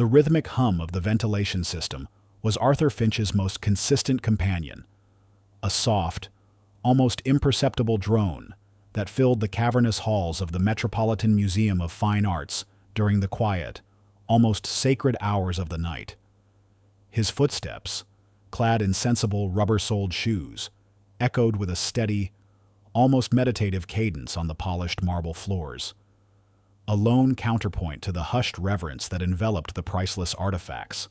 The rhythmic hum of the ventilation system was Arthur Finch's most consistent companion, a soft, almost imperceptible drone that filled the cavernous halls of the Metropolitan Museum of Fine Arts during the quiet, almost sacred hours of the night. His footsteps, clad in sensible rubber-soled shoes, echoed with a steady, almost meditative cadence on the polished marble floors, a lone counterpoint to the hushed reverence that enveloped the priceless artifacts.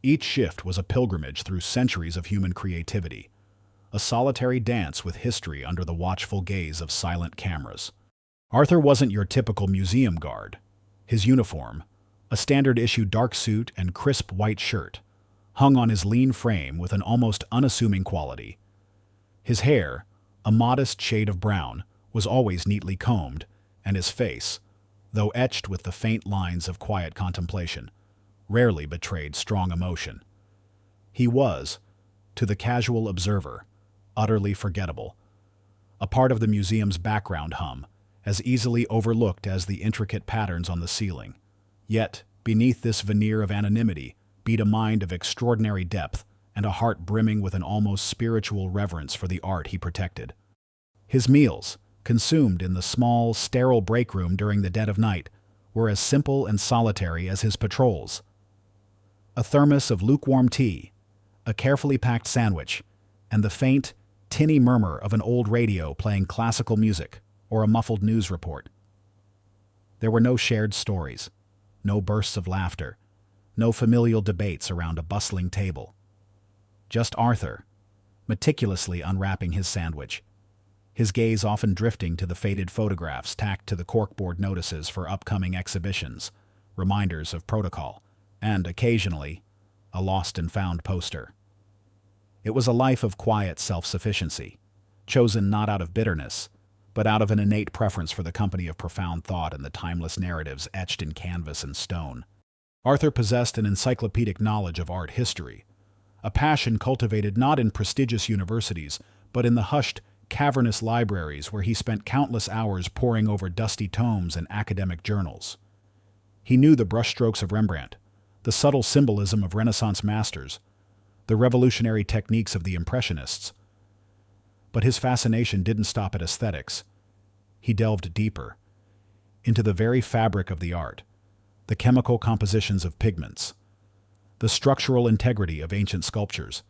Each shift was a pilgrimage through centuries of human creativity, a solitary dance with history under the watchful gaze of silent cameras. Arthur wasn't your typical museum guard. His uniform, a standard-issue dark suit and crisp white shirt, hung on his lean frame with an almost unassuming quality. His hair, a modest shade of brown, was always neatly combed, and his face, though etched with the faint lines of quiet contemplation, rarely betrayed strong emotion. He was, to the casual observer, utterly forgettable, a part of the museum's background hum, as easily overlooked as the intricate patterns on the ceiling. Yet, beneath this veneer of anonymity, beat a mind of extraordinary depth and a heart brimming with an almost spiritual reverence for the art he protected. His meals, consumed in the small, sterile break room during the dead of night, were as simple and solitary as his patrols. A thermos of lukewarm tea, a carefully packed sandwich, and the faint, tinny murmur of an old radio playing classical music or a muffled news report. There were no shared stories, no bursts of laughter, no familial debates around a bustling table. Just Arthur, meticulously unwrapping his sandwich, his gaze often drifting to the faded photographs tacked to the corkboard notices for upcoming exhibitions, reminders of protocol, and, occasionally, a lost and found poster. It was a life of quiet self-sufficiency, chosen not out of bitterness, but out of an innate preference for the company of profound thought and the timeless narratives etched in canvas and stone. Arthur possessed an encyclopedic knowledge of art history, a passion cultivated not in prestigious universities, but in the hushed, cavernous libraries where he spent countless hours poring over dusty tomes and academic journals. He knew the brushstrokes of Rembrandt, the subtle symbolism of Renaissance masters, the revolutionary techniques of the Impressionists. But his fascination didn't stop at aesthetics. He delved deeper, into the very fabric of the art, the chemical compositions of pigments, the structural integrity of ancient sculptures,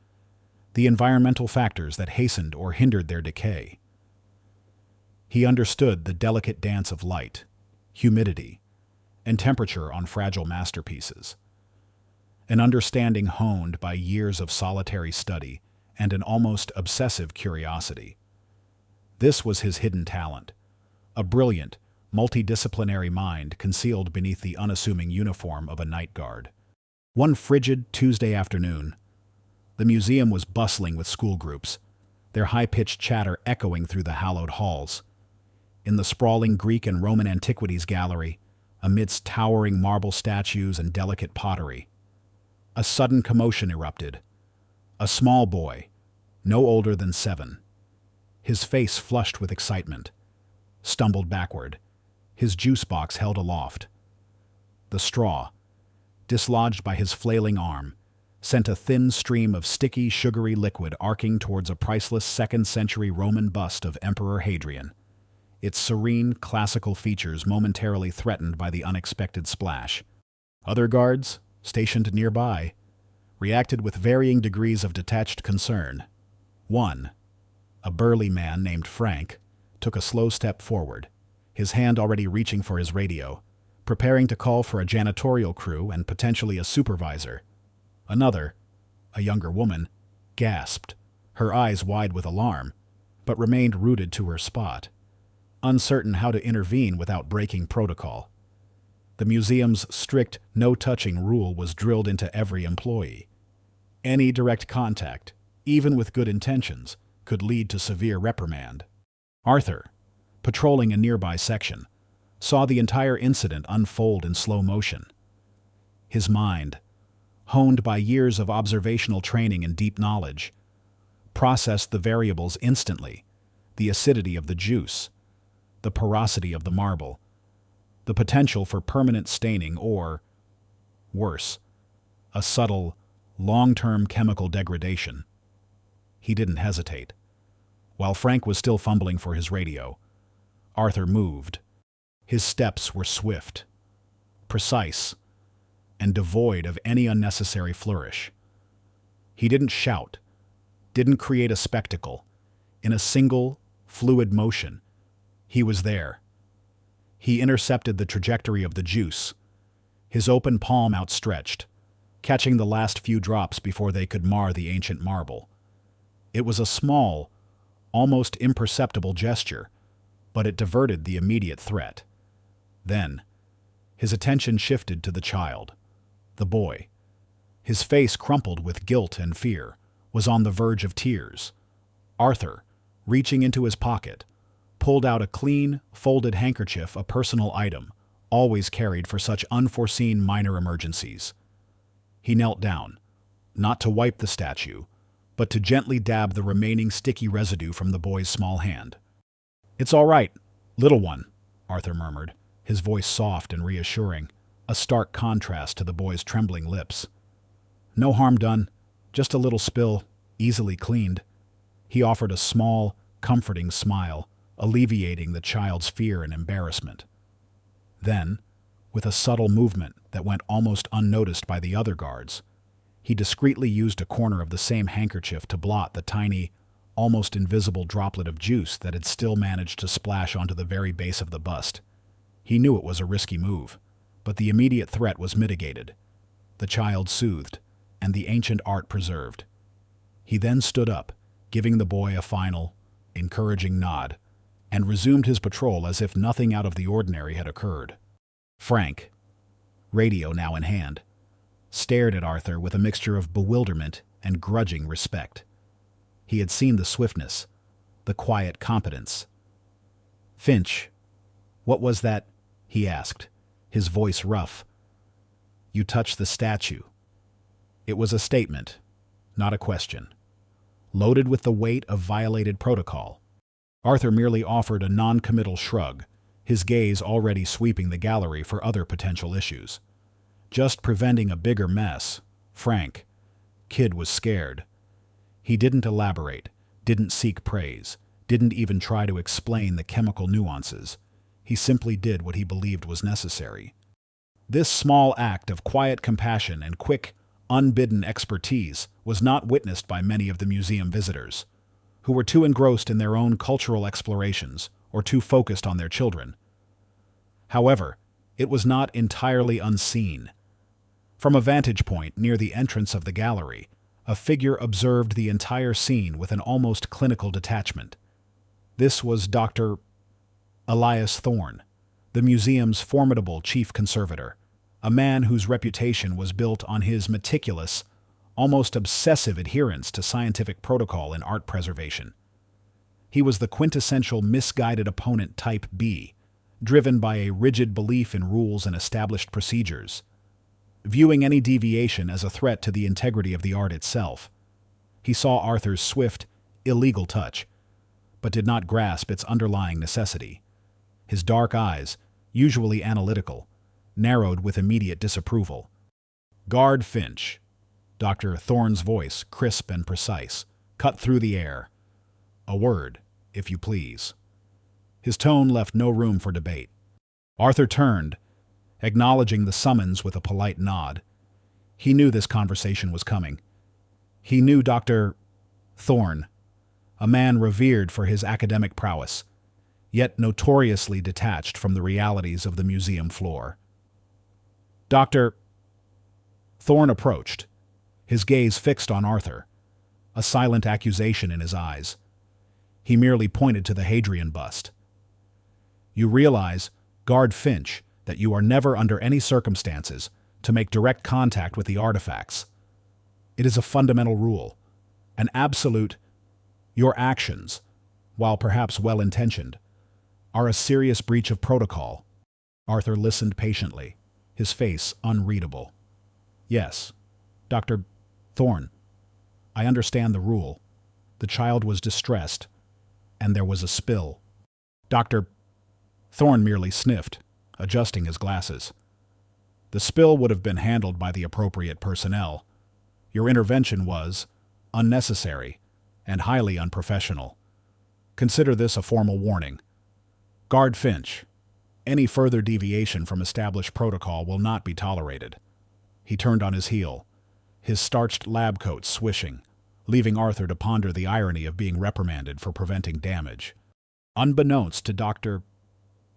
the environmental factors that hastened or hindered their decay. He understood the delicate dance of light, humidity, and temperature on fragile masterpieces, an understanding honed by years of solitary study and an almost obsessive curiosity. This was his hidden talent, a brilliant, multidisciplinary mind concealed beneath the unassuming uniform of a night guard. One frigid Tuesday afternoon, the museum was bustling with school groups, their high-pitched chatter echoing through the hallowed halls. In the sprawling Greek and Roman antiquities gallery, amidst towering marble statues and delicate pottery, a sudden commotion erupted. A small boy, no older than 7, his face flushed with excitement, stumbled backward, his juice box held aloft. The straw, dislodged by his flailing arm, sent a thin stream of sticky, sugary liquid arcing towards a priceless 2nd-century Roman bust of Emperor Hadrian, its serene, classical features momentarily threatened by the unexpected splash. Other guards, stationed nearby, reacted with varying degrees of detached concern. One, a burly man named Frank, took a slow step forward, his hand already reaching for his radio, preparing to call for a janitorial crew and potentially a supervisor. Another, a younger woman, gasped, her eyes wide with alarm, but remained rooted to her spot, uncertain how to intervene without breaking protocol. The museum's strict no-touching rule was drilled into every employee. Any direct contact, even with good intentions, could lead to severe reprimand. Arthur, patrolling a nearby section, saw the entire incident unfold in slow motion. His mind, honed by years of observational training and deep knowledge, processed the variables instantly: the acidity of the juice, the porosity of the marble, the potential for permanent staining, or, worse, a subtle, long-term chemical degradation. He didn't hesitate. While Frank was still fumbling for his radio, Arthur moved. His steps were swift, precise, and devoid of any unnecessary flourish. He didn't shout, didn't create a spectacle. In a single, fluid motion, he was there. He intercepted the trajectory of the juice, his open palm outstretched, catching the last few drops before they could mar the ancient marble. It was a small, almost imperceptible gesture, but it diverted the immediate threat. Then, his attention shifted to the child, the boy. His face, crumpled with guilt and fear, was on the verge of tears. Arthur, reaching into his pocket, pulled out a clean, folded handkerchief, a personal item, always carried for such unforeseen minor emergencies. He knelt down, not to wipe the statue, but to gently dab the remaining sticky residue from the boy's small hand. "It's all right, little one," Arthur murmured, his voice soft and reassuring, a stark contrast to the boy's trembling lips. "No harm done, just a little spill, easily cleaned." He offered a small, comforting smile, alleviating the child's fear and embarrassment. Then, with a subtle movement that went almost unnoticed by the other guards, he discreetly used a corner of the same handkerchief to blot the tiny, almost invisible droplet of juice that had still managed to splash onto the very base of the bust. He knew it was a risky move, but the immediate threat was mitigated, the child soothed, and the ancient art preserved. He then stood up, giving the boy a final, encouraging nod, and resumed his patrol as if nothing out of the ordinary had occurred. Frank, radio now in hand, stared at Arthur with a mixture of bewilderment and grudging respect. He had seen the swiftness, the quiet competence. "Finch, what was that?" he asked, his voice rough. "You touched the statue." It was a statement, not a question, loaded with the weight of violated protocol. Arthur merely offered a non-committal shrug, his gaze already sweeping the gallery for other potential issues. Just preventing a bigger mess. Frank, kid, was scared. He didn't elaborate, didn't seek praise, didn't even try to explain the chemical nuances. He simply did what he believed was necessary. This small act of quiet compassion and quick, unbidden expertise was not witnessed by many of the museum visitors, who were too engrossed in their own cultural explorations or too focused on their children. However, it was not entirely unseen. From a vantage point near the entrance of the gallery, a figure observed the entire scene with an almost clinical detachment. This was Dr. Elias Thorne, the museum's formidable chief conservator, a man whose reputation was built on his meticulous, almost obsessive adherence to scientific protocol in art preservation. He was the quintessential misguided opponent type B, driven by a rigid belief in rules and established procedures, viewing any deviation as a threat to the integrity of the art itself. He saw Arthur's swift, illegal touch, but did not grasp its underlying necessity. His dark eyes, usually analytical, narrowed with immediate disapproval. "Guard Finch," Dr. Thorne's voice, crisp and precise, cut through the air. "A word, if you please." His tone left no room for debate. Arthur turned, acknowledging the summons with a polite nod. He knew this conversation was coming. He knew Dr. Thorne, a man revered for his academic prowess, yet notoriously detached from the realities of the museum floor. Dr. Thorne approached, his gaze fixed on Arthur, a silent accusation in his eyes. He merely pointed to the Hadrian bust. "You realize, Guard Finch, that you are never under any circumstances to make direct contact with the artifacts. It is a fundamental rule, an absolute. Your actions, while perhaps well-intentioned, are a serious breach of protocol." Arthur listened patiently, his face unreadable. "Yes, Dr. Thorne, I understand the rule. The child was distressed, and there was a spill." Dr. Thorne merely sniffed, adjusting his glasses. The spill would have been handled by the appropriate personnel. Your intervention was unnecessary and highly unprofessional. Consider this a formal warning. Guard Finch. Any further deviation from established protocol will not be tolerated. He turned on his heel, his starched lab coat swishing, leaving Arthur to ponder the irony of being reprimanded for preventing damage. Unbeknownst to Dr.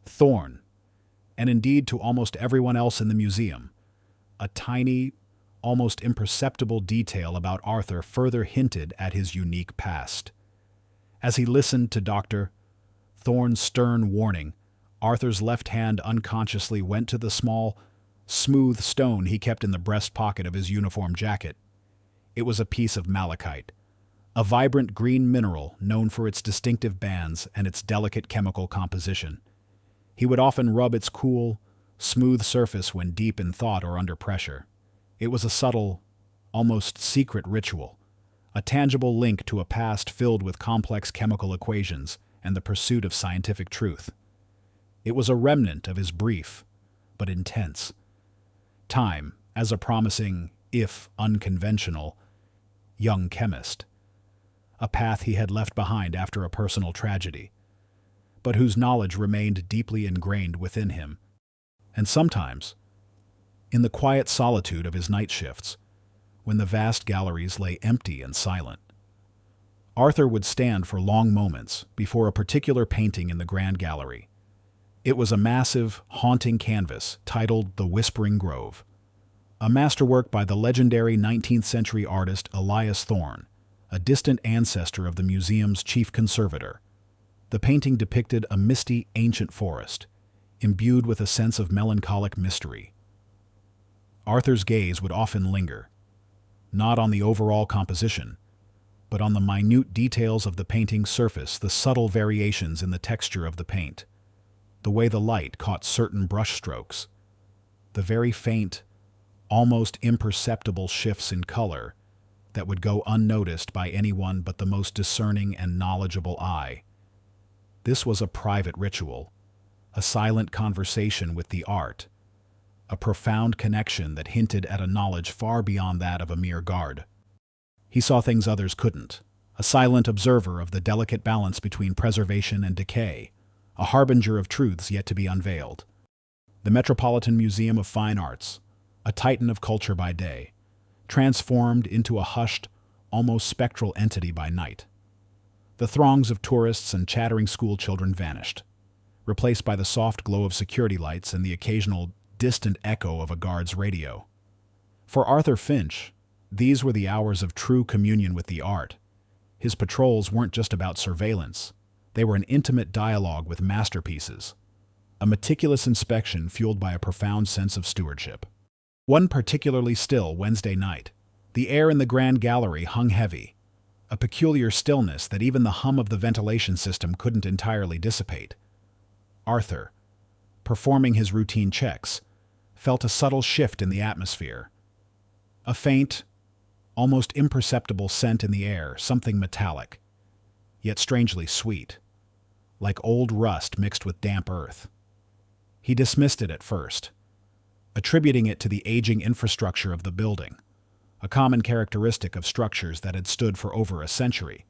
Thorne, and indeed to almost everyone else in the museum, a tiny, almost imperceptible detail about Arthur further hinted at his unique past. As he listened to Dr. Thorne's stern warning, Arthur's left hand unconsciously went to the small, smooth stone he kept in the breast pocket of his uniform jacket. It was a piece of malachite, a vibrant green mineral known for its distinctive bands and its delicate chemical composition. He would often rub its cool, smooth surface when deep in thought or under pressure. It was a subtle, almost secret ritual, a tangible link to a past filled with complex chemical equations and the pursuit of scientific truth. It was a remnant of his brief, but intense, time as a promising, if unconventional, young chemist, a path he had left behind after a personal tragedy, but whose knowledge remained deeply ingrained within him. And sometimes, in the quiet solitude of his night shifts, when the vast galleries lay empty and silent, Arthur would stand for long moments before a particular painting in the Grand Gallery. It was a massive, haunting canvas titled The Whispering Grove, a masterwork by the legendary 19th-century artist Elias Thorne, a distant ancestor of the museum's chief conservator. The painting depicted a misty, ancient forest, imbued with a sense of melancholic mystery. Arthur's gaze would often linger, not on the overall composition, but on the minute details of the painting's surface, the subtle variations in the texture of the paint, the way the light caught certain brushstrokes, the very faint, almost imperceptible shifts in color that would go unnoticed by anyone but the most discerning and knowledgeable eye. This was a private ritual, a silent conversation with the art, a profound connection that hinted at a knowledge far beyond that of a mere guard. He saw things others couldn't, a silent observer of the delicate balance between preservation and decay, a harbinger of truths yet to be unveiled. The Metropolitan Museum of Fine Arts, a titan of culture by day, transformed into a hushed, almost spectral entity by night. The throngs of tourists and chattering schoolchildren vanished, replaced by the soft glow of security lights and the occasional distant echo of a guard's radio. For Arthur Finch, these were the hours of true communion with the art. His patrols weren't just about surveillance. They were an intimate dialogue with masterpieces, a meticulous inspection fueled by a profound sense of stewardship. One particularly still Wednesday night, the air in the Grand Gallery hung heavy, a peculiar stillness that even the hum of the ventilation system couldn't entirely dissipate. Arthur, performing his routine checks, felt a subtle shift in the atmosphere. A faint, almost imperceptible scent in the air, something metallic, yet strangely sweet, like old rust mixed with damp earth. He dismissed it at first, attributing it to the aging infrastructure of the building, a common characteristic of structures that had stood for over a century.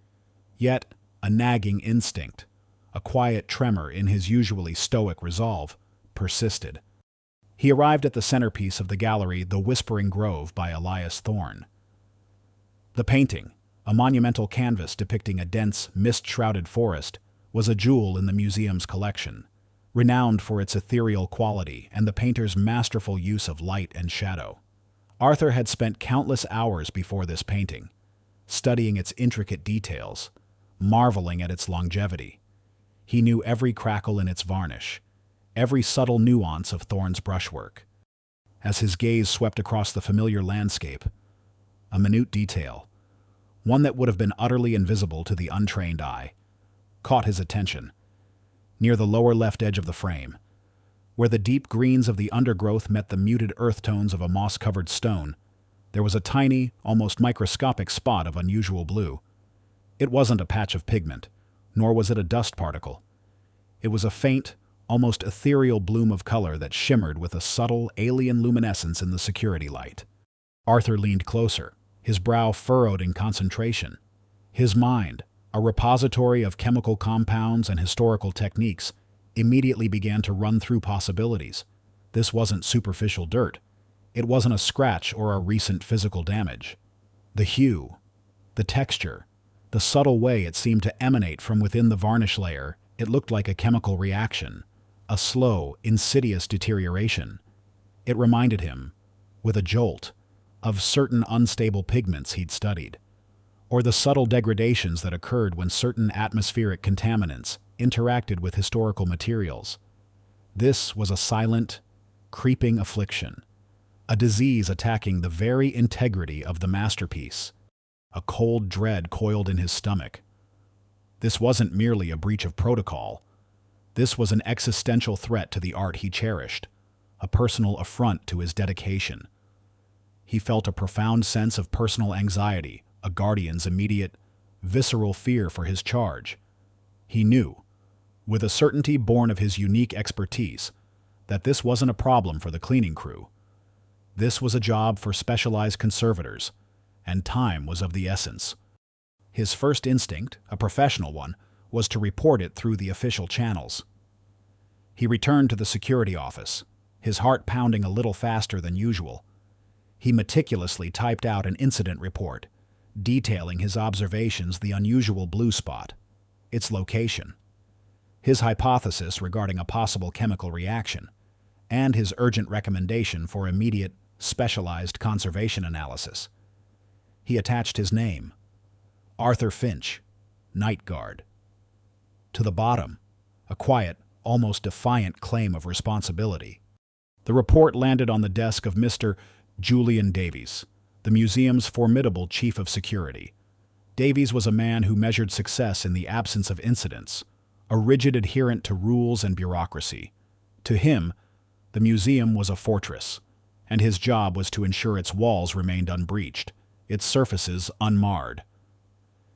Yet, a nagging instinct, a quiet tremor in his usually stoic resolve, persisted. He arrived at the centerpiece of the gallery, The Whispering Grove by Elias Thorne. The painting, a monumental canvas depicting a dense, mist-shrouded forest, was a jewel in the museum's collection, renowned for its ethereal quality and the painter's masterful use of light and shadow. Arthur had spent countless hours before this painting, studying its intricate details, marveling at its longevity. He knew every crackle in its varnish, every subtle nuance of Thorne's brushwork. As his gaze swept across the familiar landscape, a minute detail, one that would have been utterly invisible to the untrained eye, caught his attention. Near the lower left edge of the frame, where the deep greens of the undergrowth met the muted earth tones of a moss-covered stone, there was a tiny, almost microscopic spot of unusual blue. It wasn't a patch of pigment, nor was it a dust particle. It was a faint, almost ethereal bloom of color that shimmered with a subtle, alien luminescence in the security light. Arthur leaned closer, his brow furrowed in concentration. His mind, a repository of chemical compounds and historical techniques, immediately began to run through possibilities. This wasn't superficial dirt. It wasn't a scratch or a recent physical damage. The hue, the texture, the subtle way it seemed to emanate from within the varnish layer, it looked like a chemical reaction, a slow, insidious deterioration. It reminded him, with a jolt, of certain unstable pigments he'd studied, or the subtle degradations that occurred when certain atmospheric contaminants interacted with historical materials. This was a silent, creeping affliction, a disease attacking the very integrity of the masterpiece. A cold dread coiled in his stomach. This wasn't merely a breach of protocol. This was an existential threat to the art he cherished, a personal affront to his dedication. He felt a profound sense of personal anxiety, a guardian's immediate, visceral fear for his charge. He knew, with a certainty born of his unique expertise, that this wasn't a problem for the cleaning crew. This was a job for specialized conservators, and time was of the essence. His first instinct, a professional one, was to report it through the official channels. He returned to the security office, his heart pounding a little faster than usual. He meticulously typed out an incident report, detailing his observations, the unusual blue spot, its location, his hypothesis regarding a possible chemical reaction, and his urgent recommendation for immediate, specialized conservation analysis. He attached his name, Arthur Finch, Night Guard. To the bottom, a quiet, almost defiant claim of responsibility. The report landed on the desk of Mr. Julian Davies, the museum's formidable chief of security. Davies was a man who measured success in the absence of incidents, a rigid adherent to rules and bureaucracy. To him, the museum was a fortress, and his job was to ensure its walls remained unbreached, its surfaces unmarred.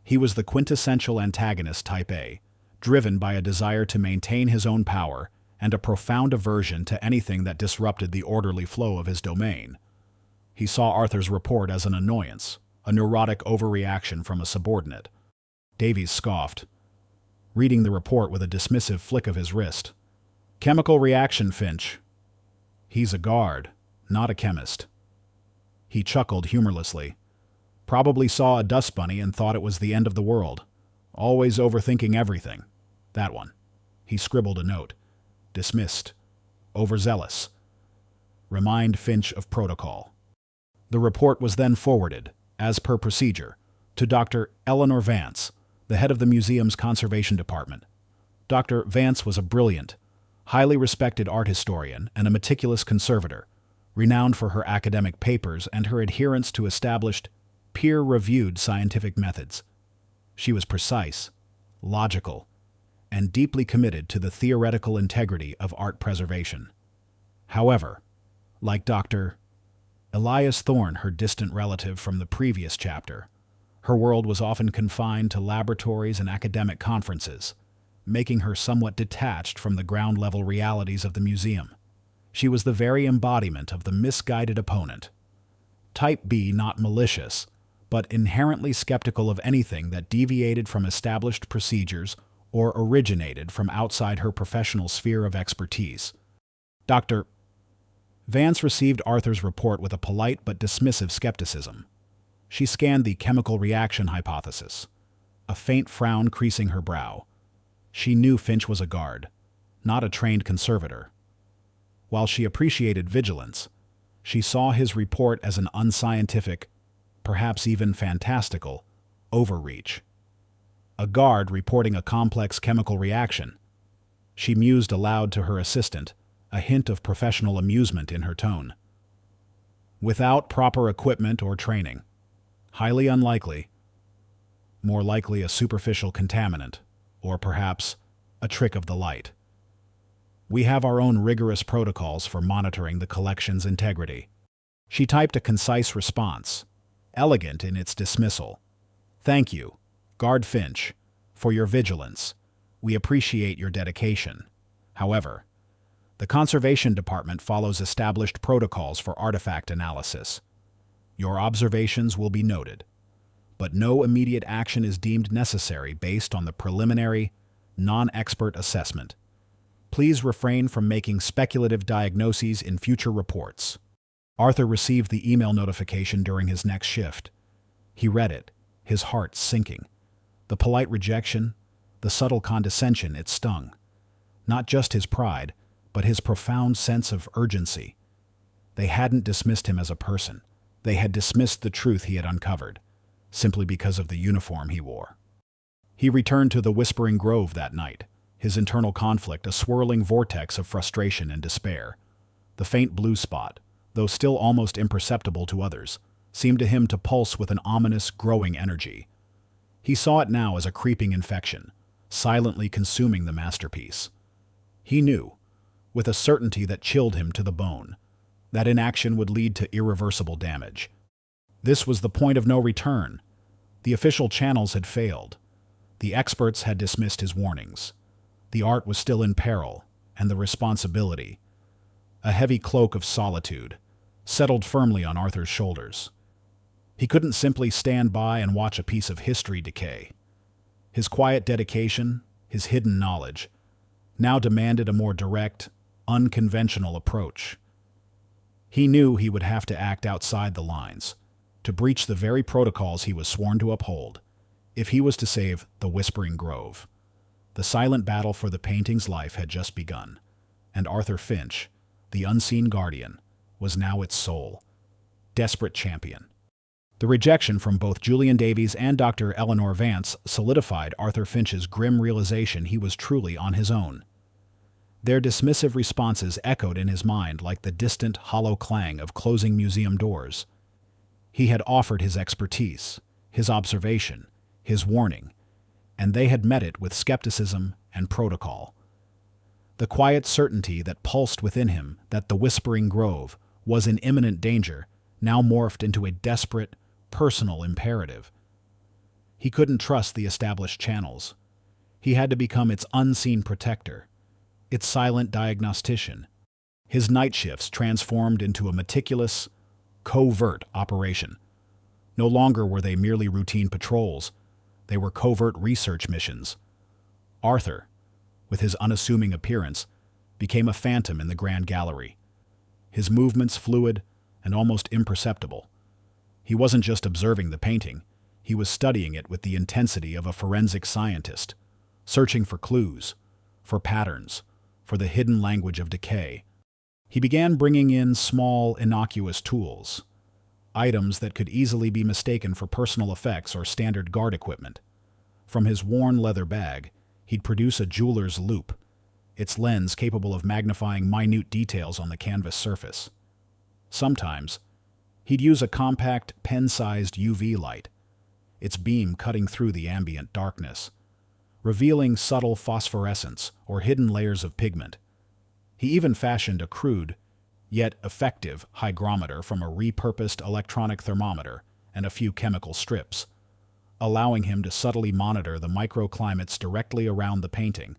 He was the quintessential antagonist type A, driven by a desire to maintain his own power and a profound aversion to anything that disrupted the orderly flow of his domain. He saw Arthur's report as an annoyance, a neurotic overreaction from a subordinate. Davies scoffed, reading the report with a dismissive flick of his wrist. Chemical reaction, Finch. He's a guard, not a chemist. He chuckled humorlessly. Probably saw a dust bunny and thought it was the end of the world. Always overthinking everything. That one. He scribbled a note. Dismissed. Overzealous. Remind Finch of protocol. The report was then forwarded, as per procedure, to Dr. Eleanor Vance, the head of the museum's conservation department. Dr. Vance was a brilliant, highly respected art historian and a meticulous conservator, renowned for her academic papers and her adherence to established, peer-reviewed scientific methods. She was precise, logical, and deeply committed to the theoretical integrity of art preservation. However, like Dr. Elias Thorne, her distant relative from the previous chapter, her world was often confined to laboratories and academic conferences, making her somewhat detached from the ground-level realities of the museum. She was the very embodiment of the misguided opponent. Type B, not malicious, but inherently skeptical of anything that deviated from established procedures or originated from outside her professional sphere of expertise. Dr. Vance received Arthur's report with a polite but dismissive skepticism. She scanned the chemical reaction hypothesis, a faint frown creasing her brow. She knew Finch was a guard, not a trained conservator. While she appreciated vigilance, she saw his report as an unscientific, perhaps even fantastical, overreach. A guard reporting a complex chemical reaction. She mused aloud to her assistant, a hint of professional amusement in her tone. Without proper equipment or training. Highly unlikely. More likely a superficial contaminant, or perhaps a trick of the light. We have our own rigorous protocols for monitoring the collection's integrity. She typed a concise response, elegant in its dismissal. Thank you, Guard Finch, for your vigilance. We appreciate your dedication. However, the Conservation Department follows established protocols for artifact analysis. Your observations will be noted, but no immediate action is deemed necessary based on the preliminary, non-expert assessment. Please refrain from making speculative diagnoses in future reports. Arthur received the email notification during his next shift. He read it, his heart sinking. The polite rejection, the subtle condescension, it stung. Not just his pride, but his profound sense of urgency. They hadn't dismissed him as a person. They had dismissed the truth he had uncovered, simply because of the uniform he wore. He returned to the Whispering Grove that night, his internal conflict a swirling vortex of frustration and despair. The faint blue spot, though still almost imperceptible to others, seemed to him to pulse with an ominous, growing energy. He saw it now as a creeping infection, silently consuming the masterpiece. He knew, with a certainty that chilled him to the bone, that inaction would lead to irreversible damage. This was the point of no return. The official channels had failed. The experts had dismissed his warnings. The art was still in peril, and the responsibility, a heavy cloak of solitude, settled firmly on Arthur's shoulders. He couldn't simply stand by and watch a piece of history decay. His quiet dedication, his hidden knowledge, now demanded a more direct, unconventional approach. He knew he would have to act outside the lines, to breach the very protocols he was sworn to uphold, if he was to save the Whispering Grove. The silent battle for the painting's life had just begun, and Arthur Finch, the unseen guardian, was now its sole, desperate champion. The rejection from both Julian Davies and Dr. Eleanor Vance solidified Arthur Finch's grim realization he was truly on his own. Their dismissive responses echoed in his mind like the distant, hollow clang of closing museum doors. He had offered his expertise, his observation, his warning, and they had met it with skepticism and protocol. The quiet certainty that pulsed within him that the Whispering Grove was in imminent danger now morphed into a desperate, personal imperative. He couldn't trust the established channels. He had to become its unseen protector, its silent diagnostician. His night shifts transformed into a meticulous, covert operation. No longer were they merely routine patrols. They were covert research missions. Arthur, with his unassuming appearance, became a phantom in the grand gallery. His movements fluid and almost imperceptible. He wasn't just observing the painting, he was studying it with the intensity of a forensic scientist, searching for clues, for patterns, for the hidden language of decay. He began bringing in small, innocuous tools, items that could easily be mistaken for personal effects or standard guard equipment. From his worn leather bag, he'd produce a jeweler's loupe, its lens capable of magnifying minute details on the canvas surface. Sometimes, he'd use a compact, pen-sized UV light, its beam cutting through the ambient darkness, revealing subtle phosphorescence or hidden layers of pigment. He even fashioned a crude, yet effective, hygrometer from a repurposed electronic thermometer and a few chemical strips, allowing him to subtly monitor the microclimates directly around the painting,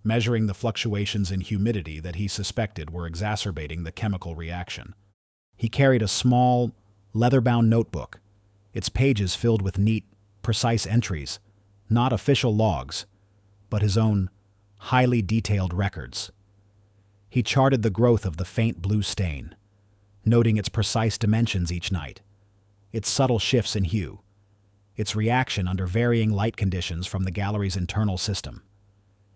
measuring the fluctuations in humidity that he suspected were exacerbating the chemical reaction. He carried a small, leather-bound notebook, its pages filled with neat, precise entries, not official logs, but his own highly detailed records. He charted the growth of the faint blue stain, noting its precise dimensions each night, its subtle shifts in hue, its reaction under varying light conditions from the gallery's internal system.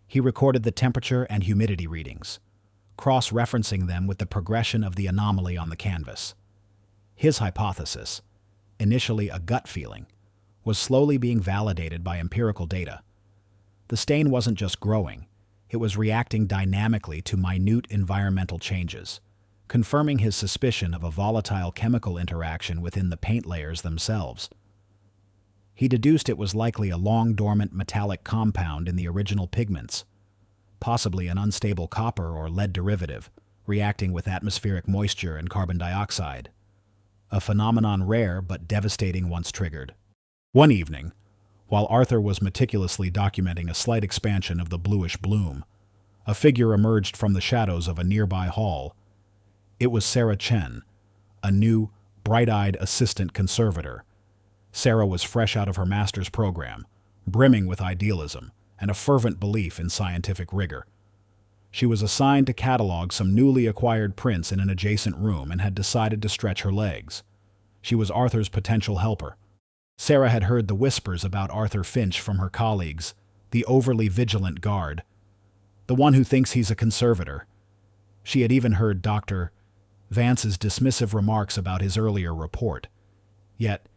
He recorded the temperature and humidity readings, cross-referencing them with the progression of the anomaly on the canvas. His hypothesis, initially a gut feeling, was slowly being validated by empirical data. The stain wasn't just growing, it was reacting dynamically to minute environmental changes, confirming his suspicion of a volatile chemical interaction within the paint layers themselves. He deduced it was likely a long-dormant metallic compound in the original pigments, possibly an unstable copper or lead derivative, reacting with atmospheric moisture and carbon dioxide, a phenomenon rare but devastating once triggered. One evening, while Arthur was meticulously documenting a slight expansion of the bluish bloom, A figure emerged from the shadows of a nearby hall. It was Sarah Chen, a new, bright-eyed assistant conservator. Sarah was fresh out of her master's program, brimming with idealism and a fervent belief in scientific rigor. She was assigned to catalog some newly acquired prints in an adjacent room and had decided to stretch her legs. She was Arthur's potential helper. Sarah had heard the whispers about Arthur Finch from her colleagues, the overly vigilant guard, the one who thinks he's a conservator. She had even heard Dr. Vance's dismissive remarks about his earlier report. Yet,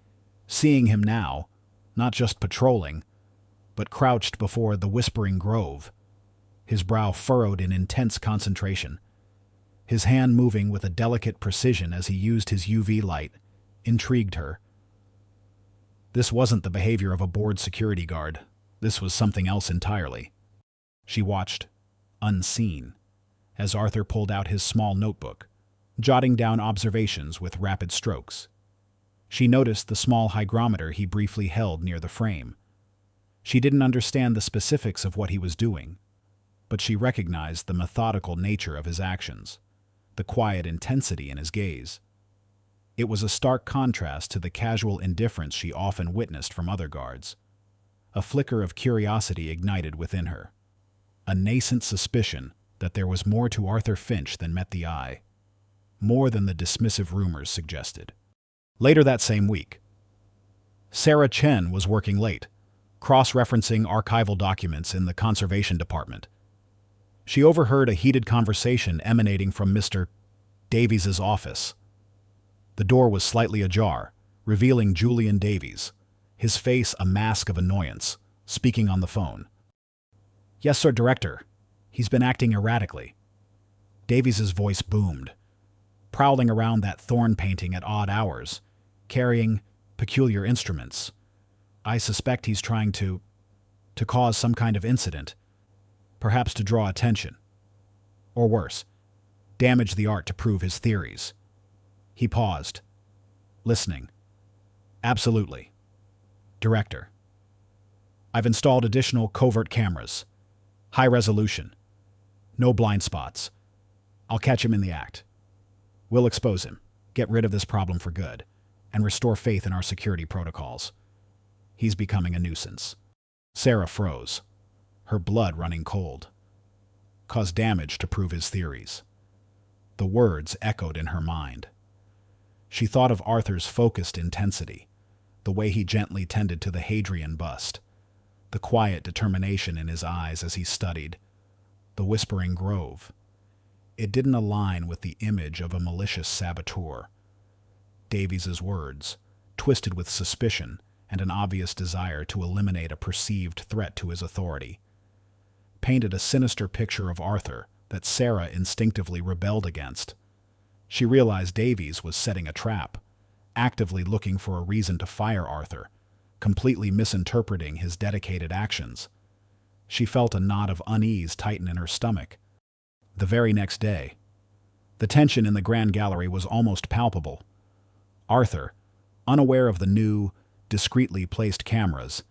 seeing him now, not just patrolling, but crouched before the Whispering Grove, his brow furrowed in intense concentration, his hand moving with a delicate precision as he used his UV light, intrigued her. This wasn't the behavior of a bored security guard. This was something else entirely. She watched, unseen, as Arthur pulled out his small notebook, jotting down observations with rapid strokes. She noticed the small hygrometer he briefly held near the frame. She didn't understand the specifics of what he was doing, but she recognized the methodical nature of his actions, the quiet intensity in his gaze. It was a stark contrast to the casual indifference she often witnessed from other guards. A flicker of curiosity ignited within her, a nascent suspicion that there was more to Arthur Finch than met the eye, more than the dismissive rumors suggested. Later that same week, Sarah Chen was working late, cross-referencing archival documents in the conservation department. She overheard a heated conversation emanating from Mr. Davies's office. The door was slightly ajar, revealing Julian Davies, his face a mask of annoyance, speaking on the phone. "Yes, sir, Director. He's been acting erratically." Davies's voice boomed, prowling around that thorn painting at odd hours, carrying peculiar instruments. "I suspect he's trying to cause some kind of incident, perhaps to draw attention. Or worse, damage the art to prove his theories." He paused, listening. "Absolutely. Director. I've installed additional covert cameras. High resolution. No blind spots. I'll catch him in the act. We'll expose him, get rid of this problem for good, and restore faith in our security protocols. He's becoming a nuisance." Sarah froze, her blood running cold. "Cause damage to prove his theories." The words echoed in her mind. She thought of Arthur's focused intensity, the way he gently tended to the Hadrian bust, the quiet determination in his eyes as he studied the Whispering Grove. It didn't align with the image of a malicious saboteur. Davies's words, twisted with suspicion and an obvious desire to eliminate a perceived threat to his authority, painted a sinister picture of Arthur that Sarah instinctively rebelled against. She realized Davies was setting a trap, actively looking for a reason to fire Arthur, completely misinterpreting his dedicated actions. She felt a knot of unease tighten in her stomach. The very next day, the tension in the Grand Gallery was almost palpable. Arthur, unaware of the new, discreetly placed cameras,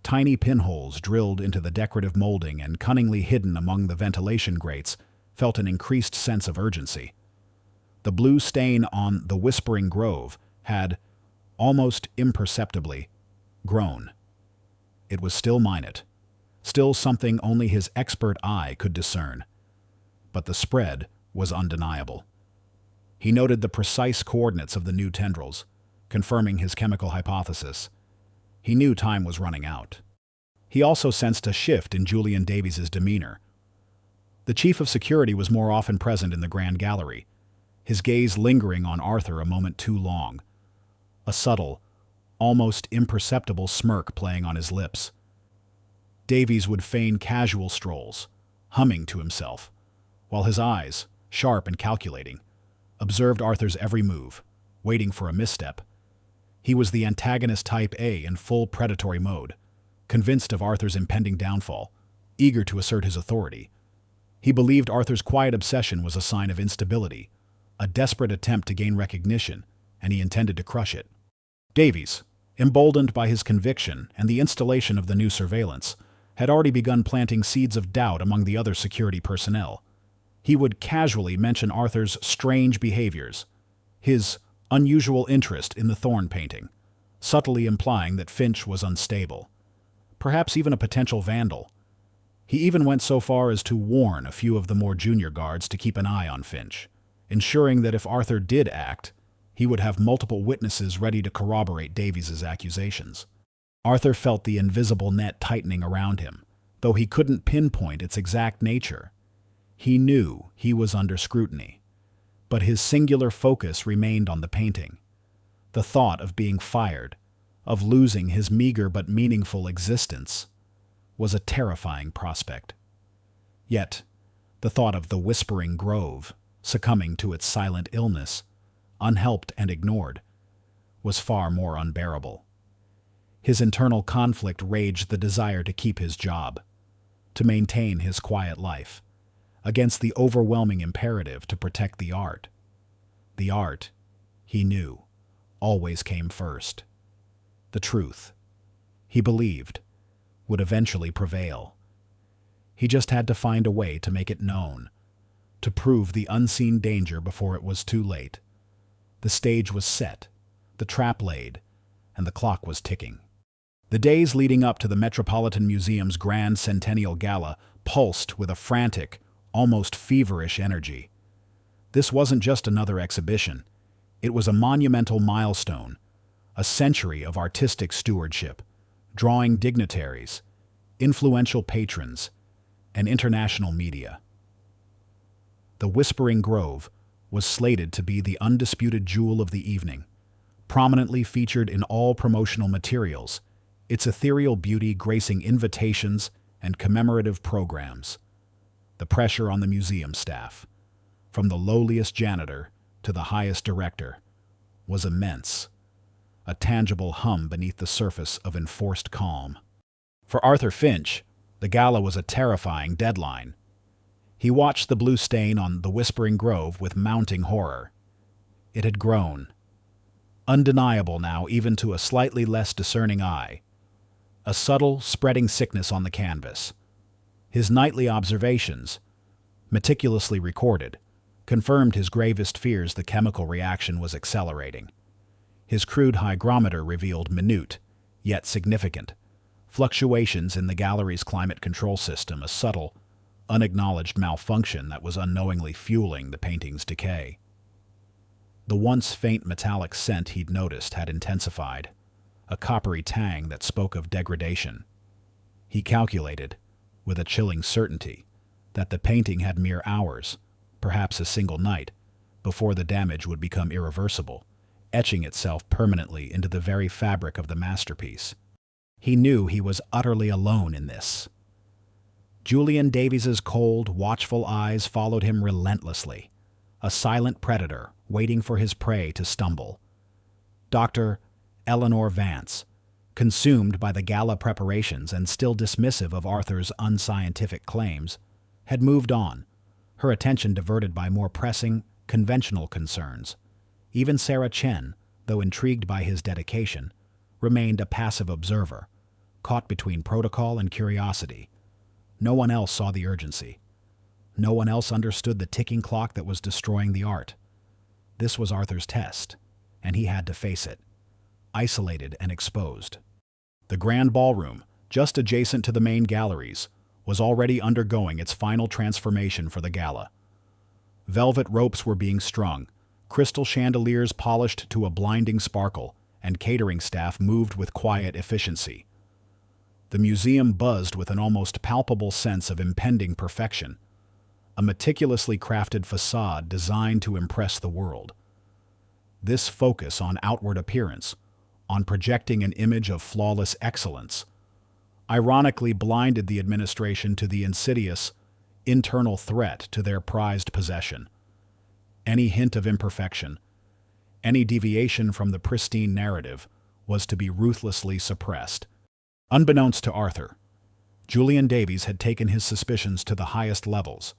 tiny pinholes drilled into the decorative molding and cunningly hidden among the ventilation grates, felt an increased sense of urgency. The blue stain on the Whispering Grove had, almost imperceptibly, grown. It was still minute, still something only his expert eye could discern. But the spread was undeniable. He noted the precise coordinates of the new tendrils, confirming his chemical hypothesis. He knew time was running out. He also sensed a shift in Julian Davies's demeanor. The chief of security was more often present in the Grand Gallery, his gaze lingering on Arthur a moment too long, a subtle, almost imperceptible smirk playing on his lips. Davies would feign casual strolls, humming to himself, while his eyes, sharp and calculating, observed Arthur's every move, waiting for a misstep. He was the antagonist type A in full predatory mode, convinced of Arthur's impending downfall, eager to assert his authority. He believed Arthur's quiet obsession was a sign of instability, a desperate attempt to gain recognition, and he intended to crush it. Davies, emboldened by his conviction and the installation of the new surveillance, had already begun planting seeds of doubt among the other security personnel. He would casually mention Arthur's strange behaviors, his unusual interest in the Thorn painting, subtly implying that Finch was unstable, perhaps even a potential vandal. He even went so far as to warn a few of the more junior guards to keep an eye on Finch, ensuring that if Arthur did act, he would have multiple witnesses ready to corroborate Davies's accusations. Arthur felt the invisible net tightening around him, though he couldn't pinpoint its exact nature. He knew he was under scrutiny, but his singular focus remained on the painting. The thought of being fired, of losing his meager but meaningful existence, was a terrifying prospect. Yet, the thought of the Whispering Grove, succumbing to its silent illness, unhelped and ignored, was far more unbearable. His internal conflict raged the desire to keep his job, to maintain his quiet life, against the overwhelming imperative to protect the art. The art, he knew, always came first. The truth, he believed, would eventually prevail. He just had to find a way to make it known, to prove the unseen danger before it was too late. The stage was set, the trap laid, and the clock was ticking. The days leading up to the Metropolitan Museum's Grand Centennial Gala pulsed with a frantic, almost feverish energy. This wasn't just another exhibition. It was a monumental milestone, a century of artistic stewardship, drawing dignitaries, influential patrons, and international media. The Whispering Grove was slated to be the undisputed jewel of the evening, prominently featured in all promotional materials, its ethereal beauty gracing invitations and commemorative programs. The pressure on the museum staff, from the lowliest janitor to the highest director, was immense, a tangible hum beneath the surface of enforced calm. For Arthur Finch, the gala was a terrifying deadline. He watched the blue stain on the Whispering Grove with mounting horror. It had grown, undeniable now even to a slightly less discerning eye, a subtle, spreading sickness on the canvas. His nightly observations, meticulously recorded, confirmed his gravest fears the chemical reaction was accelerating. His crude hygrometer revealed minute, yet significant, fluctuations in the gallery's climate control system, a subtle, unacknowledged malfunction that was unknowingly fueling the painting's decay. The once faint metallic scent he'd noticed had intensified, a coppery tang that spoke of degradation. He calculated, with a chilling certainty, that the painting had mere hours, perhaps a single night, before the damage would become irreversible, etching itself permanently into the very fabric of the masterpiece. He knew he was utterly alone in this. Julian Davies's cold, watchful eyes followed him relentlessly, a silent predator waiting for his prey to stumble. Dr. Eleanor Vance, consumed by the gala preparations and still dismissive of Arthur's unscientific claims, had moved on, her attention diverted by more pressing, conventional concerns. Even Sarah Chen, though intrigued by his dedication, remained a passive observer, caught between protocol and curiosity. No one else saw the urgency. No one else understood the ticking clock that was destroying the art. This was Arthur's test, and he had to face it, isolated and exposed. The grand ballroom, just adjacent to the main galleries, was already undergoing its final transformation for the gala. Velvet ropes were being strung, crystal chandeliers polished to a blinding sparkle, and catering staff moved with quiet efficiency. The museum buzzed with an almost palpable sense of impending perfection, a meticulously crafted facade designed to impress the world. This focus on outward appearance, on projecting an image of flawless excellence, ironically blinded the administration to the insidious, internal threat to their prized possession. Any hint of imperfection, any deviation from the pristine narrative, was to be ruthlessly suppressed. Unbeknownst to Arthur, Julian Davies had taken his suspicions to the highest levels.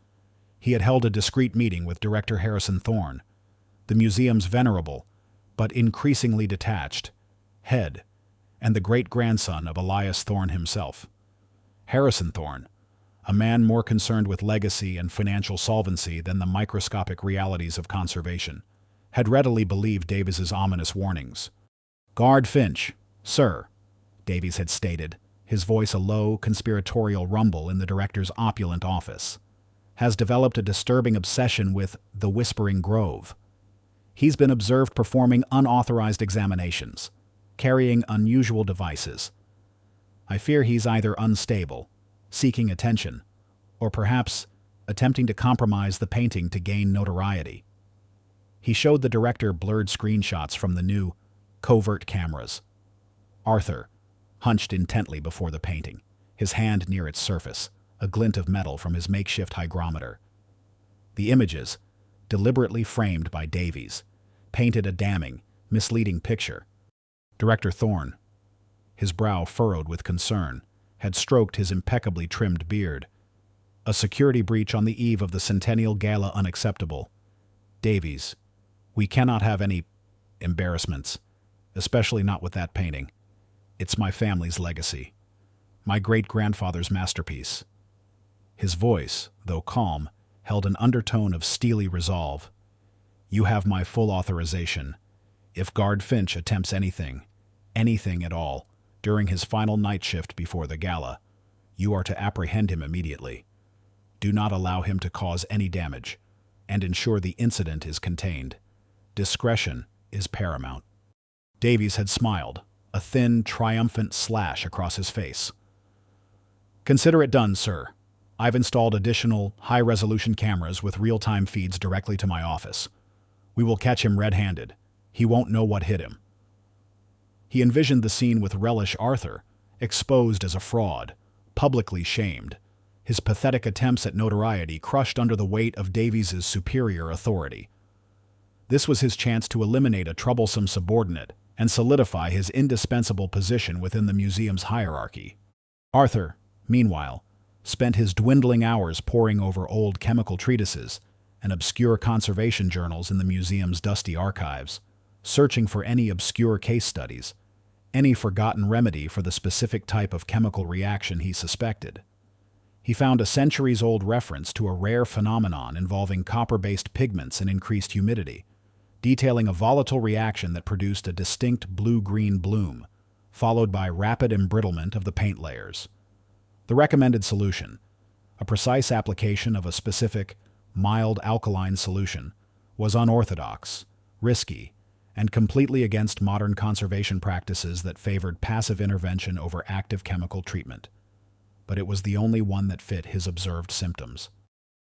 He had held a discreet meeting with Director Harrison Thorne, the museum's venerable, but increasingly detached, head, and the great-grandson of Elias Thorne himself. Harrison Thorne, a man more concerned with legacy and financial solvency than the microscopic realities of conservation, had readily believed Davies's ominous warnings. "Guard Finch, sir," Davies had stated, his voice a low, conspiratorial rumble in the director's opulent office, "has developed a disturbing obsession with the Whispering Grove. He's been observed performing unauthorized examinations, carrying unusual devices. I fear he's either unstable, seeking attention, or perhaps attempting to compromise the painting to gain notoriety." He showed the director blurred screenshots from the new covert cameras. Arthur hunched intently before the painting, his hand near its surface, a glint of metal from his makeshift hygrometer. The images, deliberately framed by Davies, painted a damning, misleading picture. Director Thorne, his brow furrowed with concern, had stroked his impeccably trimmed beard. "A security breach on the eve of the Centennial Gala unacceptable. Davies, we cannot have any embarrassments, especially not with that painting. It's my family's legacy, my great-grandfather's masterpiece." His voice, though calm, held an undertone of steely resolve. "You have my full authorization. If Guard Finch attempts anything at all, during his final night shift before the gala, you are to apprehend him immediately. Do not allow him to cause any damage, and ensure the incident is contained. Discretion is paramount." Davies had smiled, a thin, triumphant slash across his face. "Consider it done, sir. I've installed additional high-resolution cameras with real-time feeds directly to my office. We will catch him red-handed. He won't know what hit him." He envisioned the scene with relish. Arthur, exposed as a fraud, publicly shamed, his pathetic attempts at notoriety crushed under the weight of Davies's superior authority. This was his chance to eliminate a troublesome subordinate and solidify his indispensable position within the museum's hierarchy. Arthur, meanwhile, spent his dwindling hours poring over old chemical treatises and obscure conservation journals in the museum's dusty archives, searching for any obscure case studies, any forgotten remedy for the specific type of chemical reaction he suspected. He found a centuries-old reference to a rare phenomenon involving copper-based pigments and increased humidity, detailing a volatile reaction that produced a distinct blue-green bloom, followed by rapid embrittlement of the paint layers. The recommended solution, a precise application of a specific, mild alkaline solution, was unorthodox, risky, and completely against modern conservation practices that favored passive intervention over active chemical treatment. But it was the only one that fit his observed symptoms.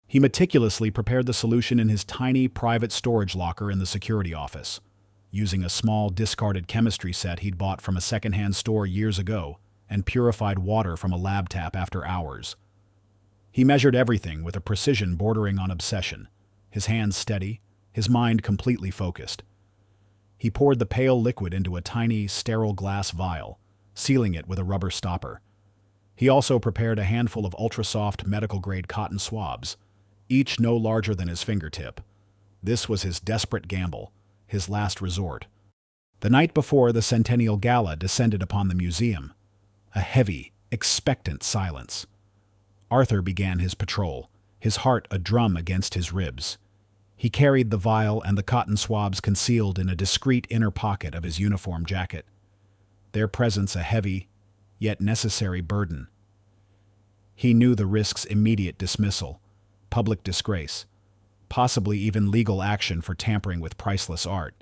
He meticulously prepared the solution in his tiny private storage locker in the security office, using a small discarded chemistry set he'd bought from a second-hand store years ago and purified water from a lab tap after hours. He measured everything with a precision bordering on obsession, his hands steady, his mind completely focused. He poured the pale liquid into a tiny, sterile glass vial, sealing it with a rubber stopper. He also prepared a handful of ultra-soft medical-grade cotton swabs, each no larger than his fingertip. This was his desperate gamble, his last resort. The night before the Centennial Gala descended upon the museum, a heavy, expectant silence. Arthur began his patrol, his heart a drum against his ribs. He carried the vial and the cotton swabs concealed in a discreet inner pocket of his uniform jacket, their presence a heavy, yet necessary burden. He knew the risk's immediate dismissal, public disgrace, possibly even legal action for tampering with priceless art.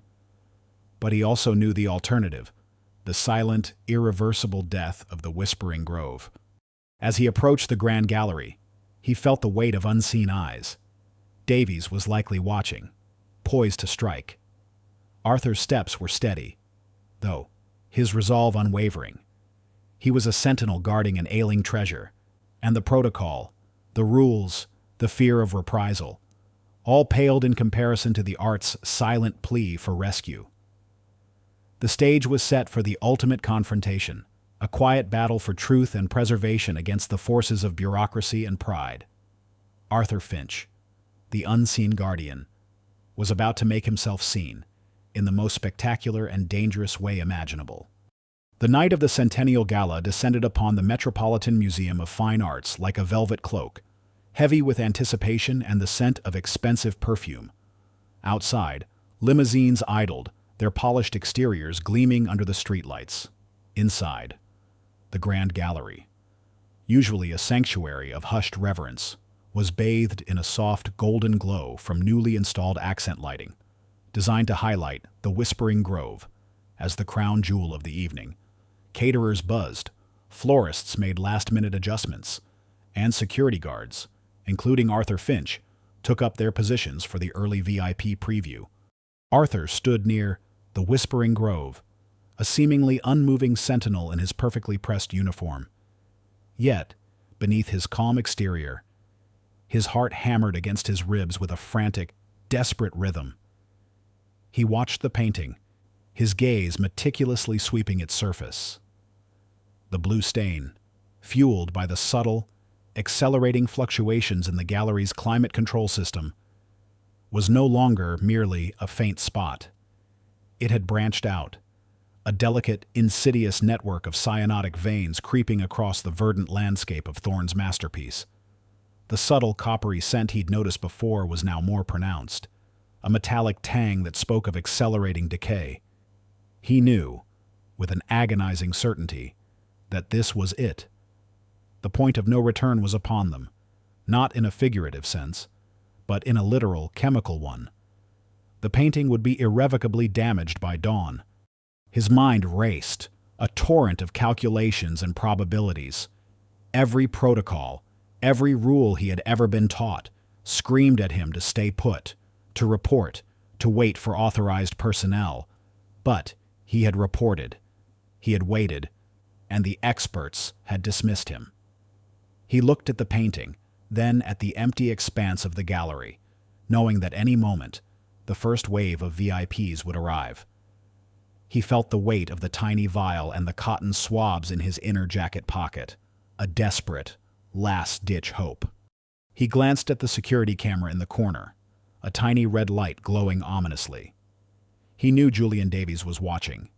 But he also knew the alternative, the silent, irreversible death of the Whispering Grove. As he approached the Grand Gallery, he felt the weight of unseen eyes. Davies was likely watching, poised to strike. Arthur's steps were steady, though, his resolve unwavering. He was a sentinel guarding an ailing treasure, and the protocol, the rules, the fear of reprisal, all paled in comparison to the art's silent plea for rescue. The stage was set for the ultimate confrontation, a quiet battle for truth and preservation against the forces of bureaucracy and pride. Arthur Finch, the unseen guardian, was about to make himself seen, in the most spectacular and dangerous way imaginable. The night of the Centennial Gala descended upon the Metropolitan Museum of Fine Arts like a velvet cloak, heavy with anticipation and the scent of expensive perfume. Outside, limousines idled, their polished exteriors gleaming under the streetlights. Inside, the Grand Gallery, usually a sanctuary of hushed reverence, was bathed in a soft golden glow from newly installed accent lighting, designed to highlight the Whispering Grove as the crown jewel of the evening. Caterers buzzed, florists made last-minute adjustments, and security guards, including Arthur Finch, took up their positions for the early VIP preview. Arthur stood near the Whispering Grove, a seemingly unmoving sentinel in his perfectly pressed uniform. Yet, beneath his calm exterior, his heart hammered against his ribs with a frantic, desperate rhythm. He watched the painting, his gaze meticulously sweeping its surface. The blue stain, fueled by the subtle, accelerating fluctuations in the gallery's climate control system, was no longer merely a faint spot. It had branched out, a delicate, insidious network of cyanotic veins creeping across the verdant landscape of Thorne's masterpiece. The subtle coppery scent he'd noticed before was now more pronounced, a metallic tang that spoke of accelerating decay. He knew, with an agonizing certainty, that this was it. The point of no return was upon them, not in a figurative sense, but in a literal, chemical one. The painting would be irrevocably damaged by dawn. His mind raced, a torrent of calculations and probabilities. Every protocol, every rule he had ever been taught, screamed at him to stay put, to report, to wait for authorized personnel. But he had reported, he had waited, and the experts had dismissed him. He looked at the painting, then at the empty expanse of the gallery, knowing that any moment, the first wave of VIPs would arrive. He felt the weight of the tiny vial and the cotton swabs in his inner jacket pocket, a desperate, last-ditch hope. He glanced at the security camera in the corner, a tiny red light glowing ominously. He knew Julian Davies was watching,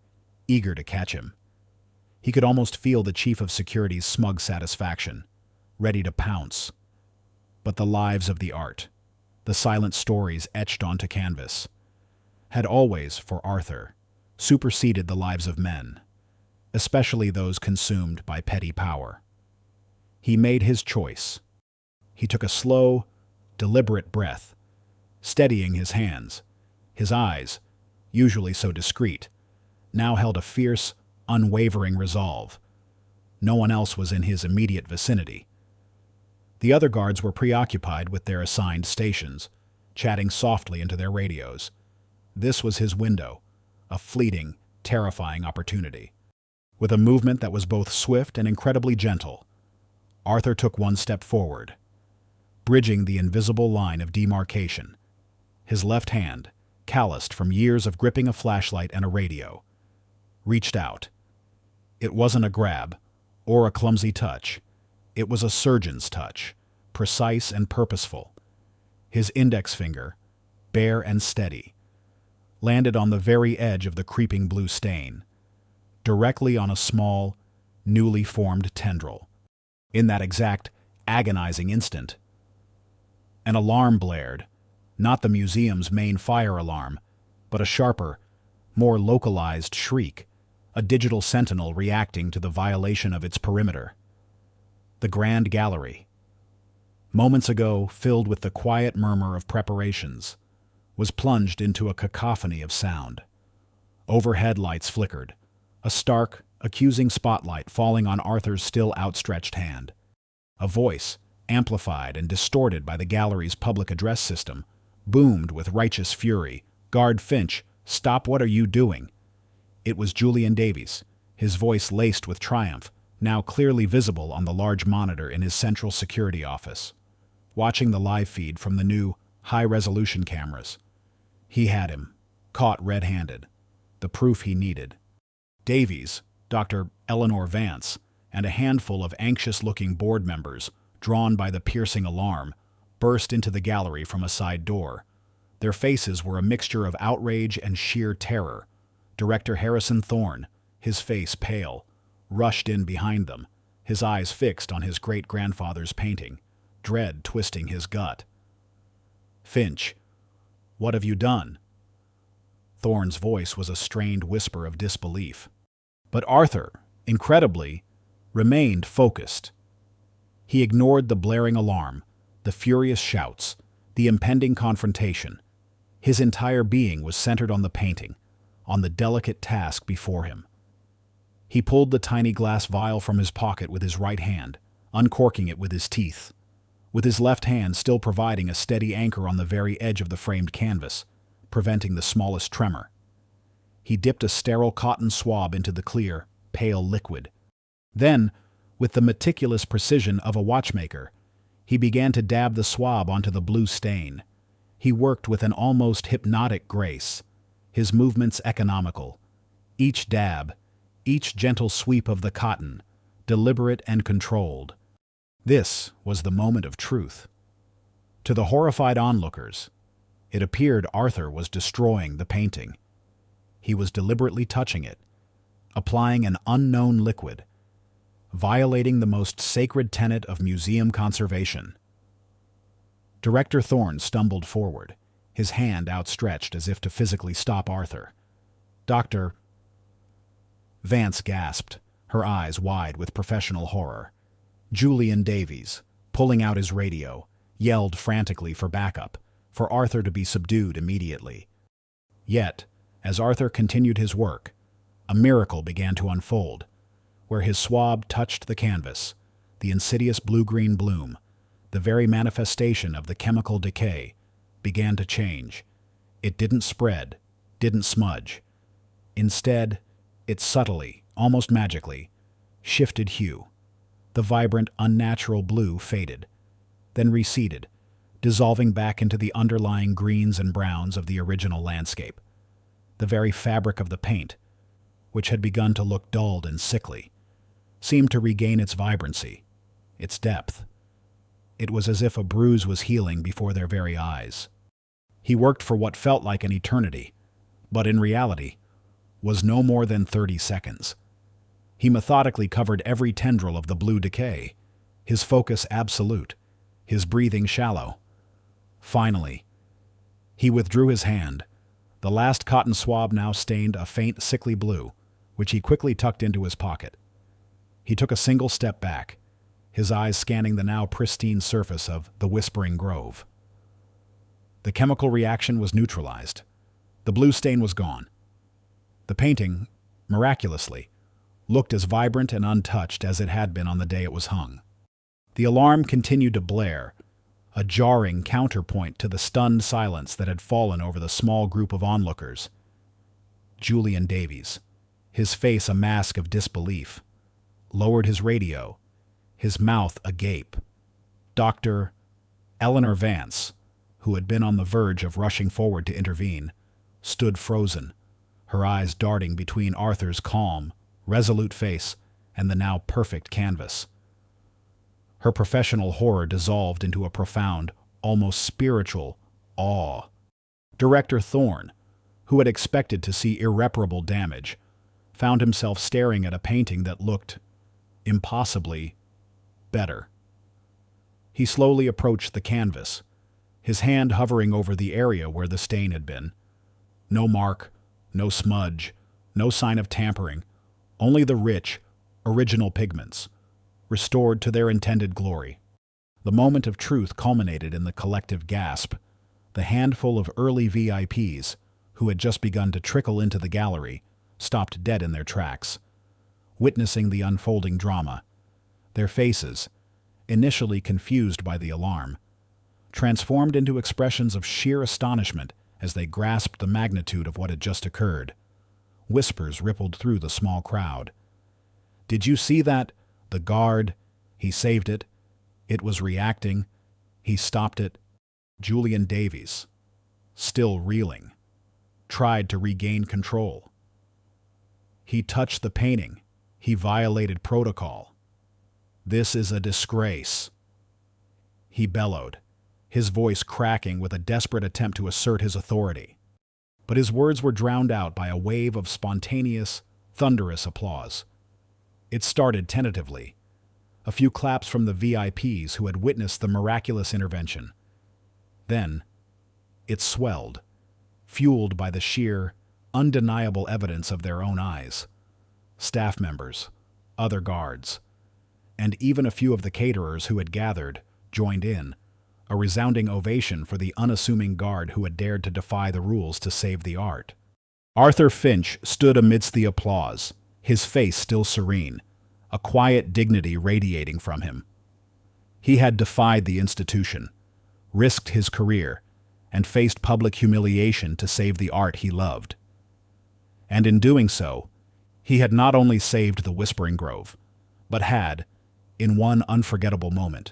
eager to catch him. He could almost feel the chief of security's smug satisfaction, ready to pounce. But the lives of the art, the silent stories etched onto canvas, had always, for Arthur, superseded the lives of men, especially those consumed by petty power. He made his choice. He took a slow, deliberate breath, steadying his hands. His eyes, usually so discreet, now held a fierce, unwavering resolve. No one else was in his immediate vicinity. The other guards were preoccupied with their assigned stations, chatting softly into their radios. This was his window, a fleeting, terrifying opportunity. With a movement that was both swift and incredibly gentle, Arthur took one step forward, bridging the invisible line of demarcation. His left hand, calloused from years of gripping a flashlight and a radio, reached out. It wasn't a grab or a clumsy touch. It was a surgeon's touch, precise and purposeful. His index finger, bare and steady, landed on the very edge of the creeping blue stain, directly on a small, newly formed tendril. In that exact, agonizing instant, an alarm blared, not the museum's main fire alarm, but a sharper, more localized shriek, a digital sentinel reacting to the violation of its perimeter. The Grand Gallery, moments ago filled with the quiet murmur of preparations, was plunged into a cacophony of sound. Overhead lights flickered, a stark, accusing spotlight falling on Arthur's still outstretched hand. A voice, amplified and distorted by the gallery's public address system, boomed with righteous fury. "Guard Finch, stop, what are you doing?" It was Julian Davies, his voice laced with triumph, now clearly visible on the large monitor in his central security office. Watching the live feed from the new, high-resolution cameras, he had him, caught red-handed, the proof he needed. Davies, Dr. Eleanor Vance, and a handful of anxious-looking board members, drawn by the piercing alarm, burst into the gallery from a side door. Their faces were a mixture of outrage and sheer terror. Director Harrison Thorne, his face pale, rushed in behind them, his eyes fixed on his great-grandfather's painting, dread twisting his gut. "Finch, what have you done?" Thorne's voice was a strained whisper of disbelief. But Arthur, incredibly, remained focused. He ignored the blaring alarm, the furious shouts, the impending confrontation. His entire being was centered on the painting, on the delicate task before him. He pulled the tiny glass vial from his pocket with his right hand, uncorking it with his teeth, with his left hand still providing a steady anchor on the very edge of the framed canvas, preventing the smallest tremor. He dipped a sterile cotton swab into the clear, pale liquid. Then, with the meticulous precision of a watchmaker, he began to dab the swab onto the blue stain. He worked with an almost hypnotic grace, his movements economical. Each dab, each gentle sweep of the cotton, deliberate and controlled. This was the moment of truth. To the horrified onlookers, it appeared Arthur was destroying the painting. He was deliberately touching it, applying an unknown liquid, violating the most sacred tenet of museum conservation. Director Thorne stumbled forward, his hand outstretched as if to physically stop Arthur. "Dr." Vance gasped, her eyes wide with professional horror. Julian Davies, pulling out his radio, yelled frantically for backup, for Arthur to be subdued immediately. Yet, as Arthur continued his work, a miracle began to unfold. Where his swab touched the canvas, the insidious blue-green bloom, the very manifestation of the chemical decay, began to change. It didn't spread, didn't smudge. Instead, it subtly, almost magically, shifted hue. The vibrant, unnatural blue faded, then receded, dissolving back into the underlying greens and browns of the original landscape. The very fabric of the paint, which had begun to look dulled and sickly, seemed to regain its vibrancy, its depth. It was as if a bruise was healing before their very eyes. He worked for what felt like an eternity, but in reality was no more than 30 seconds. He methodically covered every tendril of the blue decay, his focus absolute, his breathing shallow. Finally, he withdrew his hand. The last cotton swab now stained a faint, sickly blue, which he quickly tucked into his pocket. He took a single step back, his eyes scanning the now pristine surface of the Whispering Grove. The chemical reaction was neutralized. The blue stain was gone. The painting, miraculously, looked as vibrant and untouched as it had been on the day it was hung. The alarm continued to blare, a jarring counterpoint to the stunned silence that had fallen over the small group of onlookers. Julian Davies, his face a mask of disbelief, lowered his radio, his mouth agape. Dr. Eleanor Vance, who had been on the verge of rushing forward to intervene, stood frozen, her eyes darting between Arthur's calm, resolute face and the now perfect canvas. Her professional horror dissolved into a profound, almost spiritual awe. Director Thorne, who had expected to see irreparable damage, found himself staring at a painting that looked impossibly better. He slowly approached the canvas, his hand hovering over the area where the stain had been. No mark, no smudge, no sign of tampering, only the rich, original pigments, restored to their intended glory. The moment of truth culminated in the collective gasp. The handful of early VIPs, who had just begun to trickle into the gallery, stopped dead in their tracks, witnessing the unfolding drama. Their faces, initially confused by the alarm, transformed into expressions of sheer astonishment as they grasped the magnitude of what had just occurred. Whispers rippled through the small crowd. "Did you see that? The guard. He saved it. It was reacting. He stopped it." Julian Davies, still reeling, tried to regain control. "He touched the painting. He violated protocol. This is a disgrace," he bellowed, his voice cracking with a desperate attempt to assert his authority. But his words were drowned out by a wave of spontaneous, Thunderous applause. It started tentatively. A few claps from the VIPs who had witnessed the miraculous intervention. Then, it swelled, fueled by the sheer, undeniable evidence of their own eyes. Staff members, other guards, and even a few of the caterers who had gathered joined in, a resounding ovation for the unassuming guard who had dared to defy the rules to save the art. Arthur Finch stood amidst the applause, his face still serene, a quiet dignity radiating from him. He had defied the institution, risked his career, and faced public humiliation to save the art he loved. And in doing so, he had not only saved the Whispering Grove, but had, in one unforgettable moment,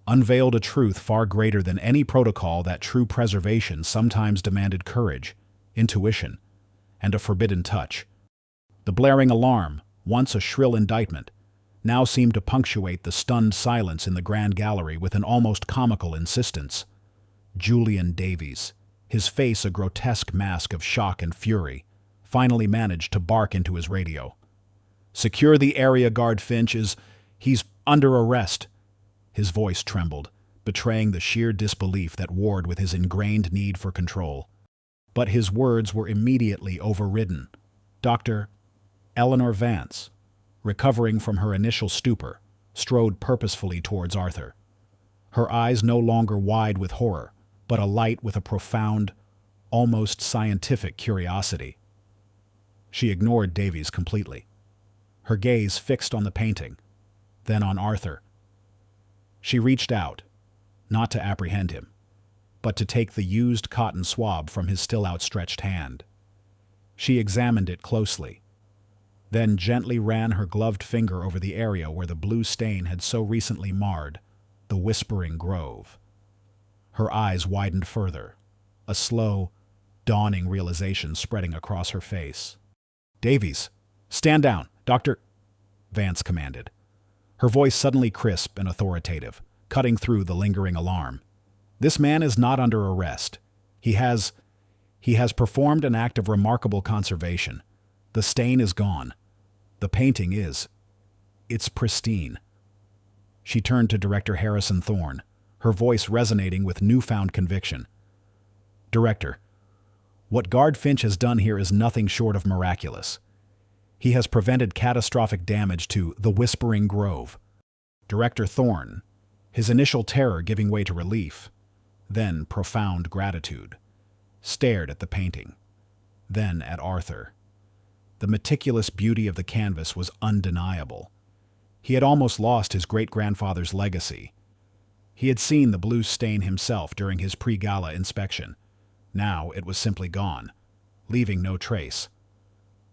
unveiled a truth far greater than any protocol that true preservation sometimes demanded courage, intuition, and a forbidden touch. The blaring alarm, once a shrill indictment, now seemed to punctuate the stunned silence in the grand gallery with an almost comical insistence. Julian Davies, his face a grotesque mask of shock and fury, finally managed to bark into his radio. "Secure the area, Guard Finch. He's under arrest." His voice trembled, betraying the sheer disbelief that warred with his ingrained need for control. But his words were immediately overridden. Dr. Eleanor Vance, recovering from her initial stupor, strode purposefully towards Arthur. Her eyes no longer wide with horror, but alight with a profound, almost scientific curiosity. She ignored Davies completely, her gaze fixed on the painting, then on Arthur. She reached out, not to apprehend him, but to take the used cotton swab from his still outstretched hand. She examined it closely, then gently ran her gloved finger over the area where the blue stain had so recently marred the Whispering Grove. Her eyes widened further, a slow, dawning realization spreading across her face. "Davies, stand down, Dr." Vance commanded, her voice suddenly crisp and authoritative, cutting through the lingering alarm. "This man is not under arrest. He has performed an act of remarkable conservation. The stain is gone. The painting is. It's pristine." She turned to Director Harrison Thorne, her voice resonating with newfound conviction. "Director, what Guard Finch has done here is nothing short of miraculous. He has prevented catastrophic damage to the Whispering Grove." Director Thorne, his initial terror giving way to relief, then profound gratitude, stared at the painting, then at Arthur. The meticulous beauty of the canvas was undeniable. He had almost lost his great-grandfather's legacy. He had seen the blue stain himself during his pre-gala inspection. Now it was simply gone, leaving no trace.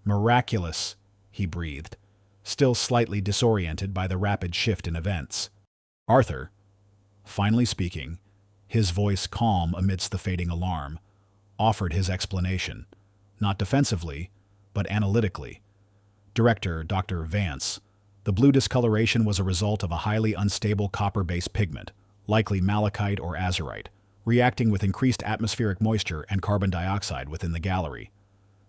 "Miraculous," he breathed, still slightly disoriented by the rapid shift in events. Arthur, finally speaking, his voice calm amidst the fading alarm, offered his explanation, not defensively, but analytically. "Director Dr. Vance, the blue discoloration was a result of a highly unstable copper-based pigment, likely malachite or azurite, reacting with increased atmospheric moisture and carbon dioxide within the gallery.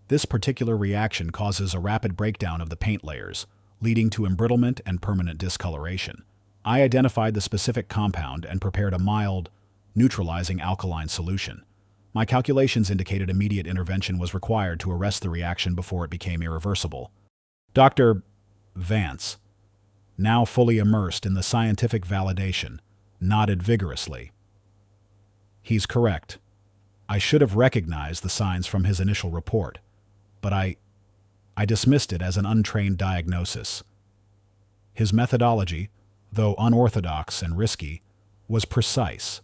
This particular reaction causes a rapid breakdown of the paint layers, leading to embrittlement and permanent discoloration. I identified the specific compound and prepared a mild, neutralizing alkaline solution. My calculations indicated immediate intervention was required to arrest the reaction before it became irreversible." Dr. Vance, now fully immersed in the scientific validation, nodded vigorously. "He's correct. I should have recognized the signs from his initial report, but I dismissed it as an untrained diagnosis. His methodology, though unorthodox and risky, was precise.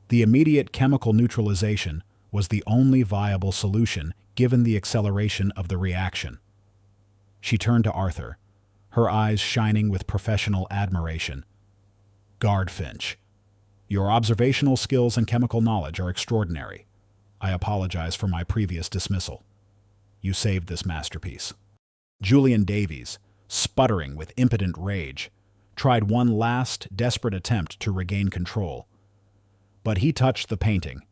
The immediate chemical neutralization was the only viable solution given the acceleration of the reaction." She turned to Arthur, her eyes shining with professional admiration. "Guard Finch, your observational skills and chemical knowledge are extraordinary. I apologize for my previous dismissal. You saved this masterpiece." Julian Davies, sputtering with impotent rage, tried one last, desperate attempt to regain control. But he touched the painting.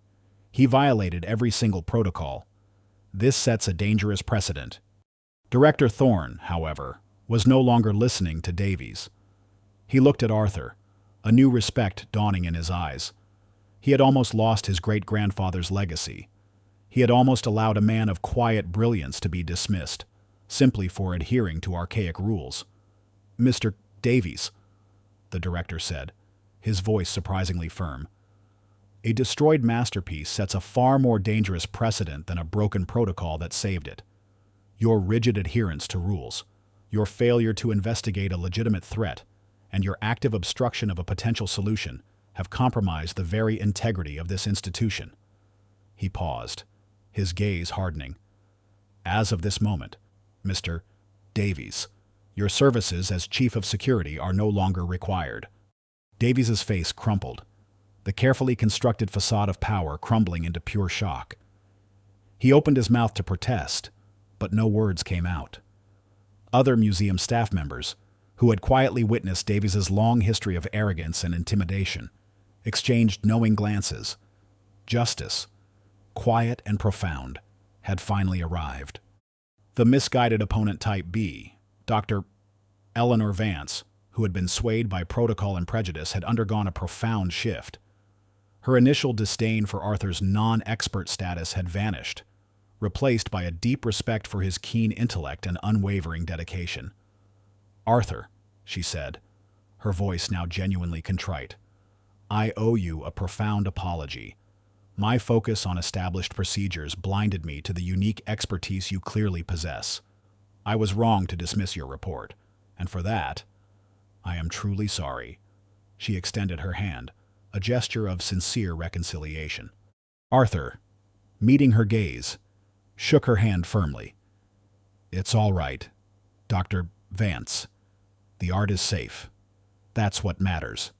He violated every single protocol. This sets a dangerous precedent. Director Thorne, however, was no longer listening to Davies. He looked at Arthur, a new respect dawning in his eyes. He had almost lost his great-grandfather's legacy. He had almost allowed a man of quiet brilliance to be dismissed, simply for adhering to archaic rules. "Mr. Davies," the director said, his voice surprisingly firm. "A destroyed masterpiece sets a far more dangerous precedent than a broken protocol that saved it. Your rigid adherence to rules, your failure to investigate a legitimate threat, and your active obstruction of a potential solution have compromised the very integrity of this institution." He paused, his gaze hardening. "As of this moment, Mr. Davies, your services as Chief of Security are no longer required." Davies's face crumpled, the carefully constructed facade of power crumbling into pure shock. He opened his mouth to protest, but no words came out. Other museum staff members, who had quietly witnessed Davies's long history of arrogance and intimidation, exchanged knowing glances. Justice, quiet and profound, had finally arrived. The misguided opponent type B, Dr. Eleanor Vance, who had been swayed by protocol and prejudice, had undergone a profound shift. Her initial disdain for Arthur's non-expert status had vanished, replaced by a deep respect for his keen intellect and unwavering dedication. "Arthur," she said, her voice now genuinely contrite, "I owe you a profound apology. My focus on established procedures blinded me to the unique expertise you clearly possess. I was wrong to dismiss your report, and for that, I am truly sorry." She extended her hand, a gesture of sincere reconciliation. Arthur, meeting her gaze, shook her hand firmly. "It's all right, Dr. Vance. The art is safe. That's what matters."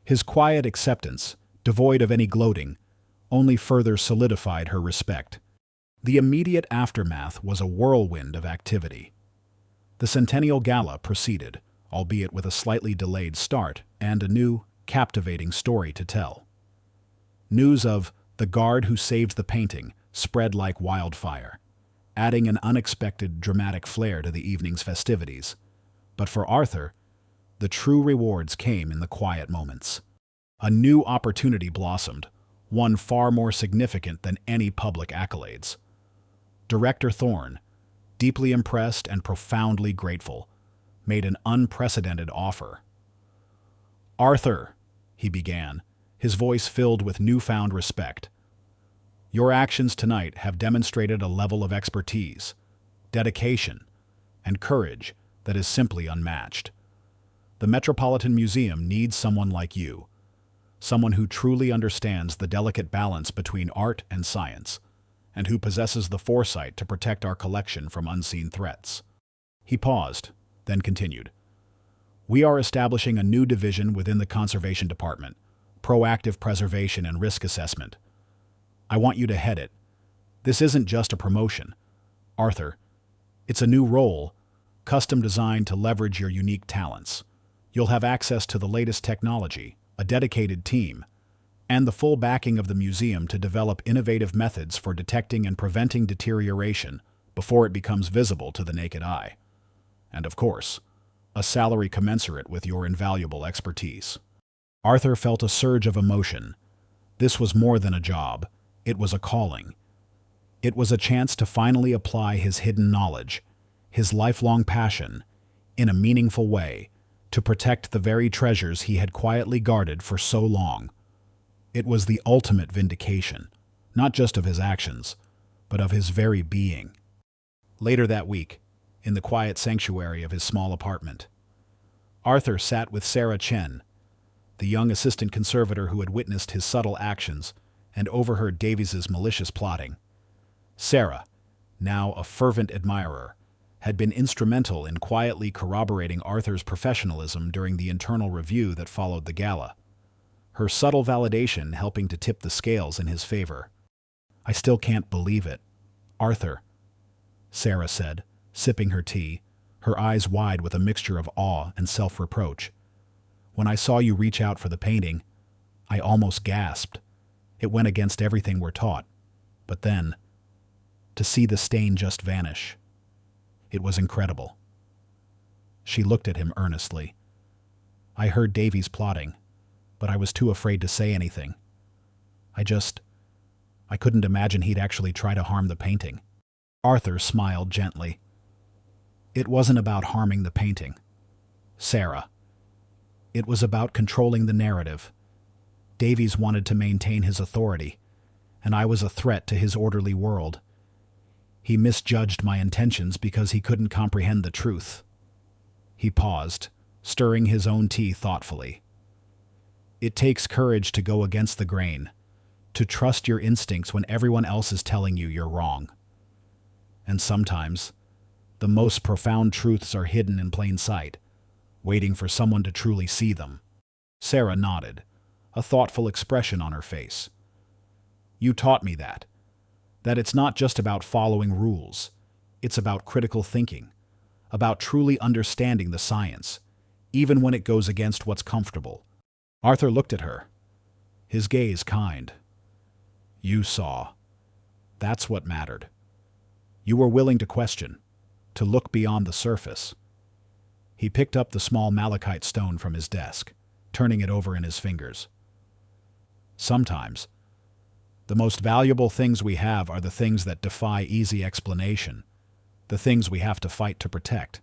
His quiet acceptance, devoid of any gloating, only further solidified her respect. The immediate aftermath was a whirlwind of activity. The Centennial Gala proceeded, albeit with a slightly delayed start and a new, captivating story to tell. News of "the guard who saved the painting" spread like wildfire, adding an unexpected dramatic flair to the evening's festivities. But for Arthur, the true rewards came in the quiet moments. A new opportunity blossomed, one far more significant than any public accolades. Director Thorne, deeply impressed and profoundly grateful, made an unprecedented offer. "Arthur," he began, his voice filled with newfound respect, "your actions tonight have demonstrated a level of expertise, dedication, and courage that is simply unmatched. The Metropolitan Museum needs someone like you, someone who truly understands the delicate balance between art and science, and who possesses the foresight to protect our collection from unseen threats." He paused, then continued. "We are establishing a new division within the Conservation Department, Proactive Preservation and Risk Assessment. I want you to head it. This isn't just a promotion, Arthur. It's a new role, custom designed to leverage your unique talents. You'll have access to the latest technology, a dedicated team, and the full backing of the museum to develop innovative methods for detecting and preventing deterioration before it becomes visible to the naked eye. And of course, a salary commensurate with your invaluable expertise." Arthur felt a surge of emotion. This was more than a job. It was a calling. It was a chance to finally apply his hidden knowledge, his lifelong passion, in a meaningful way, to protect the very treasures he had quietly guarded for so long. It was the ultimate vindication, not just of his actions, but of his very being. Later that week, in the quiet sanctuary of his small apartment, Arthur sat with Sarah Chen, the young assistant conservator who had witnessed his subtle actions and overheard Davies's malicious plotting. Sarah, now a fervent admirer, had been instrumental in quietly corroborating Arthur's professionalism during the internal review that followed the gala, her subtle validation helping to tip the scales in his favor. "I still can't believe it, Arthur," Sarah said, sipping her tea, her eyes wide with a mixture of awe and self-reproach. "When I saw you reach out for the painting, I almost gasped. It went against everything we're taught. But then, to see the stain just vanish." It was incredible. She looked at him earnestly. I heard Davies plotting, but I was too afraid to say anything. I couldn't imagine he'd actually try to harm the painting. Arthur smiled gently. It wasn't about harming the painting, Sarah. It was about controlling the narrative. Davies wanted to maintain his authority, and I was a threat to his orderly world. He misjudged my intentions because he couldn't comprehend the truth. He paused, stirring his own tea thoughtfully. It takes courage to go against the grain, to trust your instincts when everyone else is telling you you're wrong. And sometimes, the most profound truths are hidden in plain sight, waiting for someone to truly see them. Sarah nodded, a thoughtful expression on her face. You taught me that it's not just about following rules. It's about critical thinking, about truly understanding the science, even when it goes against what's comfortable. Arthur looked at her, his gaze kind. You saw. That's what mattered. You were willing to question, to look beyond the surface. He picked up the small malachite stone from his desk, turning it over in his fingers. Sometimes, the most valuable things we have are the things that defy easy explanation, the things we have to fight to protect.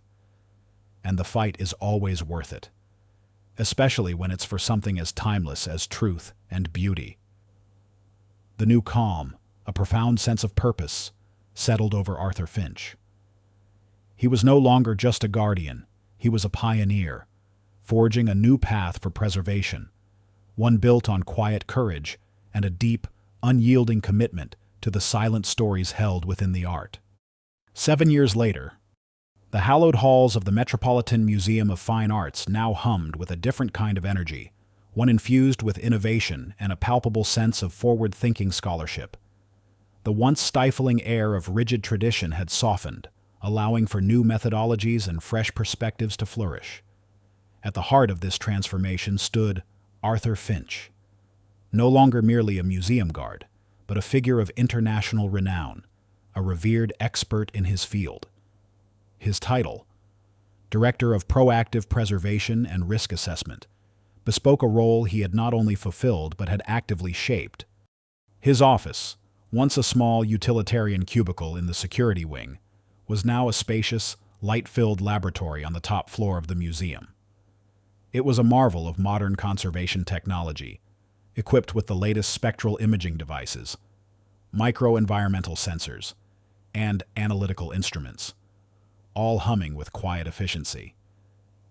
And the fight is always worth it, especially when it's for something as timeless as truth and beauty. The new calm, a profound sense of purpose, settled over Arthur Finch. He was no longer just a guardian, he was a pioneer, forging a new path for preservation, one built on quiet courage and a deep, unyielding commitment to the silent stories held within the art. 7 years later, the hallowed halls of the Metropolitan Museum of Fine Arts now hummed with a different kind of energy, one infused with innovation and a palpable sense of forward-thinking scholarship. The once stifling air of rigid tradition had softened, allowing for new methodologies and fresh perspectives to flourish. At the heart of this transformation stood Arthur Finch, no longer merely a museum guard, but a figure of international renown, a revered expert in his field. His title, Director of Proactive Preservation and Risk Assessment, bespoke a role he had not only fulfilled but had actively shaped. His office, once a small utilitarian cubicle in the security wing, was now a spacious, light-filled laboratory on the top floor of the museum. It was a marvel of modern conservation technology, equipped with the latest spectral imaging devices, micro-environmental sensors, and analytical instruments, all humming with quiet efficiency.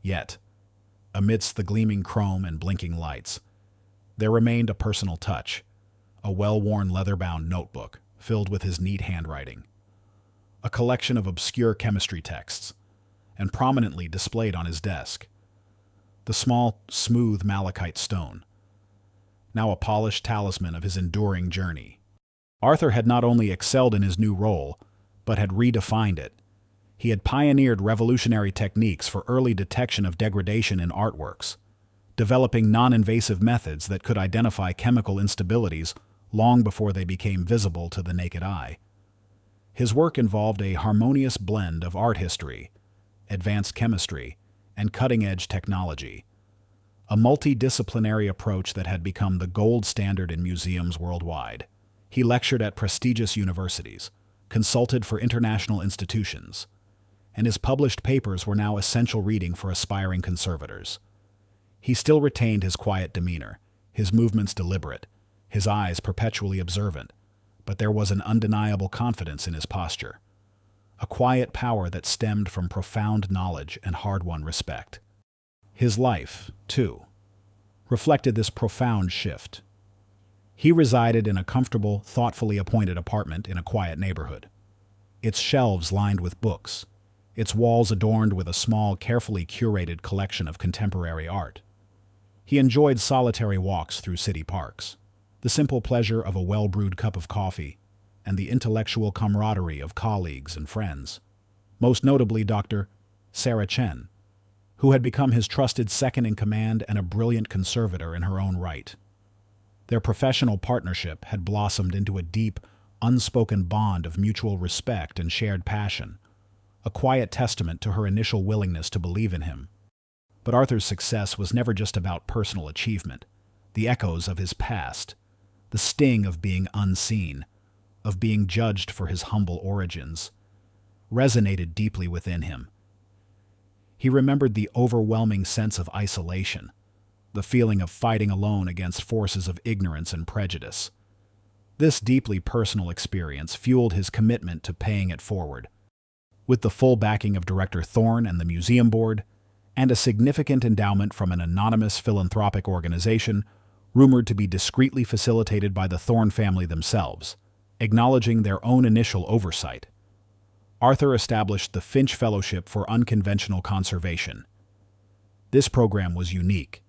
Yet, amidst the gleaming chrome and blinking lights, there remained a personal touch, a well-worn leather-bound notebook filled with his neat handwriting, a collection of obscure chemistry texts, and prominently displayed on his desk, the small, smooth malachite stone, now a polished talisman of his enduring journey. Arthur had not only excelled in his new role, but had redefined it. He had pioneered revolutionary techniques for early detection of degradation in artworks, developing non-invasive methods that could identify chemical instabilities long before they became visible to the naked eye. His work involved a harmonious blend of art history, advanced chemistry, and cutting-edge technology, a multidisciplinary approach that had become the gold standard in museums worldwide. He lectured at prestigious universities, consulted for international institutions, and his published papers were now essential reading for aspiring conservators. He still retained his quiet demeanor, his movements deliberate, his eyes perpetually observant, but there was an undeniable confidence in his posture, a quiet power that stemmed from profound knowledge and hard-won respect. His life, too, reflected this profound shift. He resided in a comfortable, thoughtfully appointed apartment in a quiet neighborhood, its shelves lined with books, its walls adorned with a small, carefully curated collection of contemporary art. He enjoyed solitary walks through city parks, the simple pleasure of a well-brewed cup of coffee, and the intellectual camaraderie of colleagues and friends, most notably Dr. Sarah Chen, who had become his trusted second-in-command and a brilliant conservator in her own right. Their professional partnership had blossomed into a deep, unspoken bond of mutual respect and shared passion, a quiet testament to her initial willingness to believe in him. But Arthur's success was never just about personal achievement. The echoes of his past, the sting of being unseen, of being judged for his humble origins, resonated deeply within him. He remembered the overwhelming sense of isolation, the feeling of fighting alone against forces of ignorance and prejudice. This deeply personal experience fueled his commitment to paying it forward. With the full backing of director Thorne and the museum board, and a significant endowment from an anonymous philanthropic organization rumored to be discreetly facilitated by the Thorne family themselves, acknowledging their own initial oversight, Arthur established the Finch Fellowship for Unconventional Conservation. This program was unique.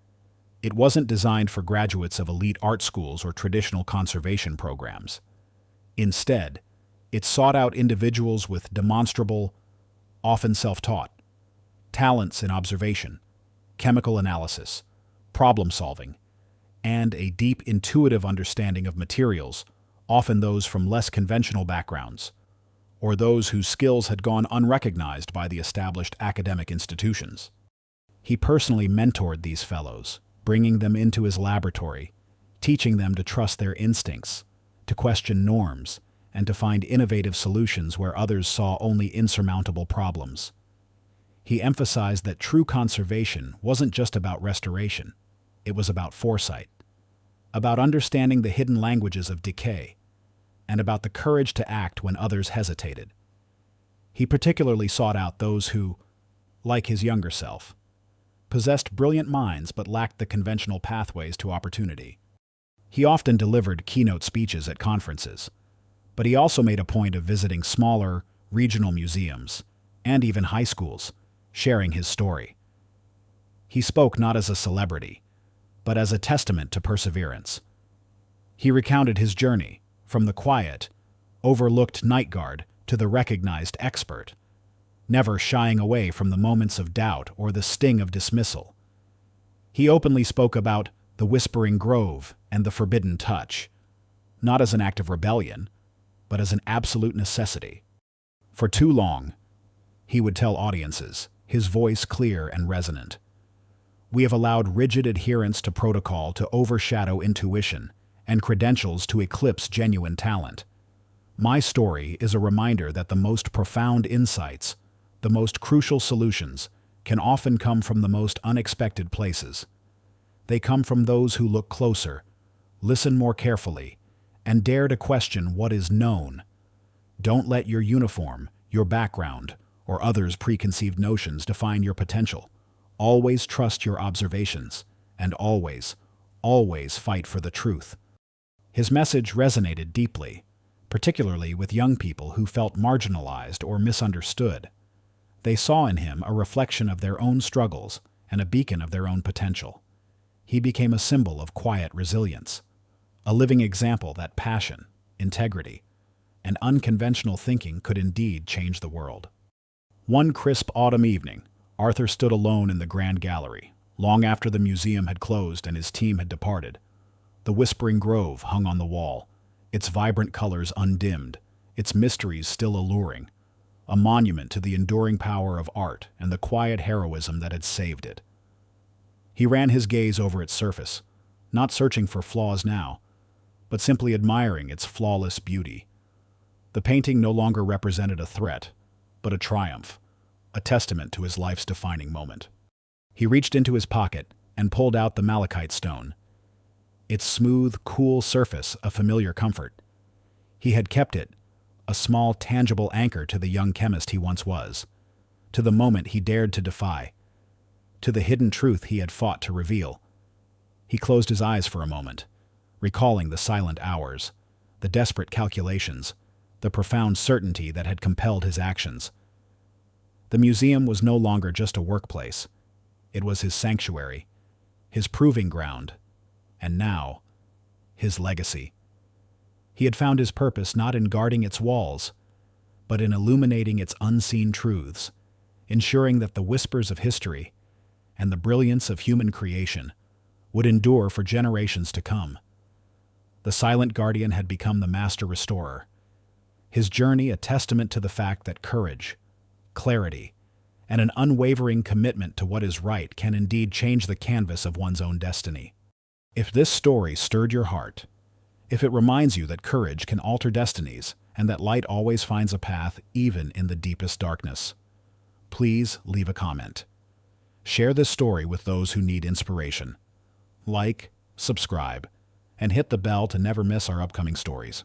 It wasn't designed for graduates of elite art schools or traditional conservation programs. Instead, it sought out individuals with demonstrable, often self-taught, talents in observation, chemical analysis, problem-solving, and a deep intuitive understanding of materials, often those from less conventional backgrounds, or those whose skills had gone unrecognized by the established academic institutions. He personally mentored these fellows, bringing them into his laboratory, teaching them to trust their instincts, to question norms, and to find innovative solutions where others saw only insurmountable problems. He emphasized that true conservation wasn't just about restoration, it was about foresight, about understanding the hidden languages of decay, and about the courage to act when others hesitated. He particularly sought out those who, like his younger self, possessed brilliant minds but lacked the conventional pathways to opportunity. He often delivered keynote speeches at conferences, but he also made a point of visiting smaller, regional museums, and even high schools, sharing his story. He spoke not as a celebrity, but as a testament to perseverance. He recounted his journey, from the quiet, overlooked night guard to the recognized expert, never shying away from the moments of doubt or the sting of dismissal. He openly spoke about the Whispering Grove and the Forbidden Touch, not as an act of rebellion, but as an absolute necessity. For too long, he would tell audiences, his voice clear and resonant, "We have allowed rigid adherence to protocol to overshadow intuition and credentials to eclipse genuine talent. My story is a reminder that the most profound insights, the most crucial solutions, can often come from the most unexpected places. They come from those who look closer, listen more carefully, and dare to question what is known. Don't let your uniform, your background, or others' preconceived notions define your potential. Always trust your observations, and always, always fight for the truth." His message resonated deeply, particularly with young people who felt marginalized or misunderstood. They saw in him a reflection of their own struggles and a beacon of their own potential. He became a symbol of quiet resilience, a living example that passion, integrity, and unconventional thinking could indeed change the world. One crisp autumn evening, Arthur stood alone in the Grand Gallery, long after the museum had closed and his team had departed. The Whispering Grove hung on the wall, its vibrant colors undimmed, its mysteries still alluring, a monument to the enduring power of art and the quiet heroism that had saved it. He ran his gaze over its surface, not searching for flaws now, but simply admiring its flawless beauty. The painting no longer represented a threat, but a triumph, a testament to his life's defining moment. He reached into his pocket and pulled out the malachite stone, its smooth, cool surface a familiar comfort. He had kept it, a small, tangible anchor to the young chemist he once was, to the moment he dared to defy, to the hidden truth he had fought to reveal. He closed his eyes for a moment, recalling the silent hours, the desperate calculations, the profound certainty that had compelled his actions. The museum was no longer just a workplace. It was his sanctuary, his proving ground, and now, his legacy. He had found his purpose not in guarding its walls, but in illuminating its unseen truths, ensuring that the whispers of history and the brilliance of human creation would endure for generations to come. The silent guardian had become the master restorer, his journey a testament to the fact that courage, clarity, and an unwavering commitment to what is right can indeed change the canvas of one's own destiny. If this story stirred your heart, if it reminds you that courage can alter destinies and that light always finds a path even in the deepest darkness, please leave a comment. Share this story with those who need inspiration. Like, subscribe, and hit the bell to never miss our upcoming stories.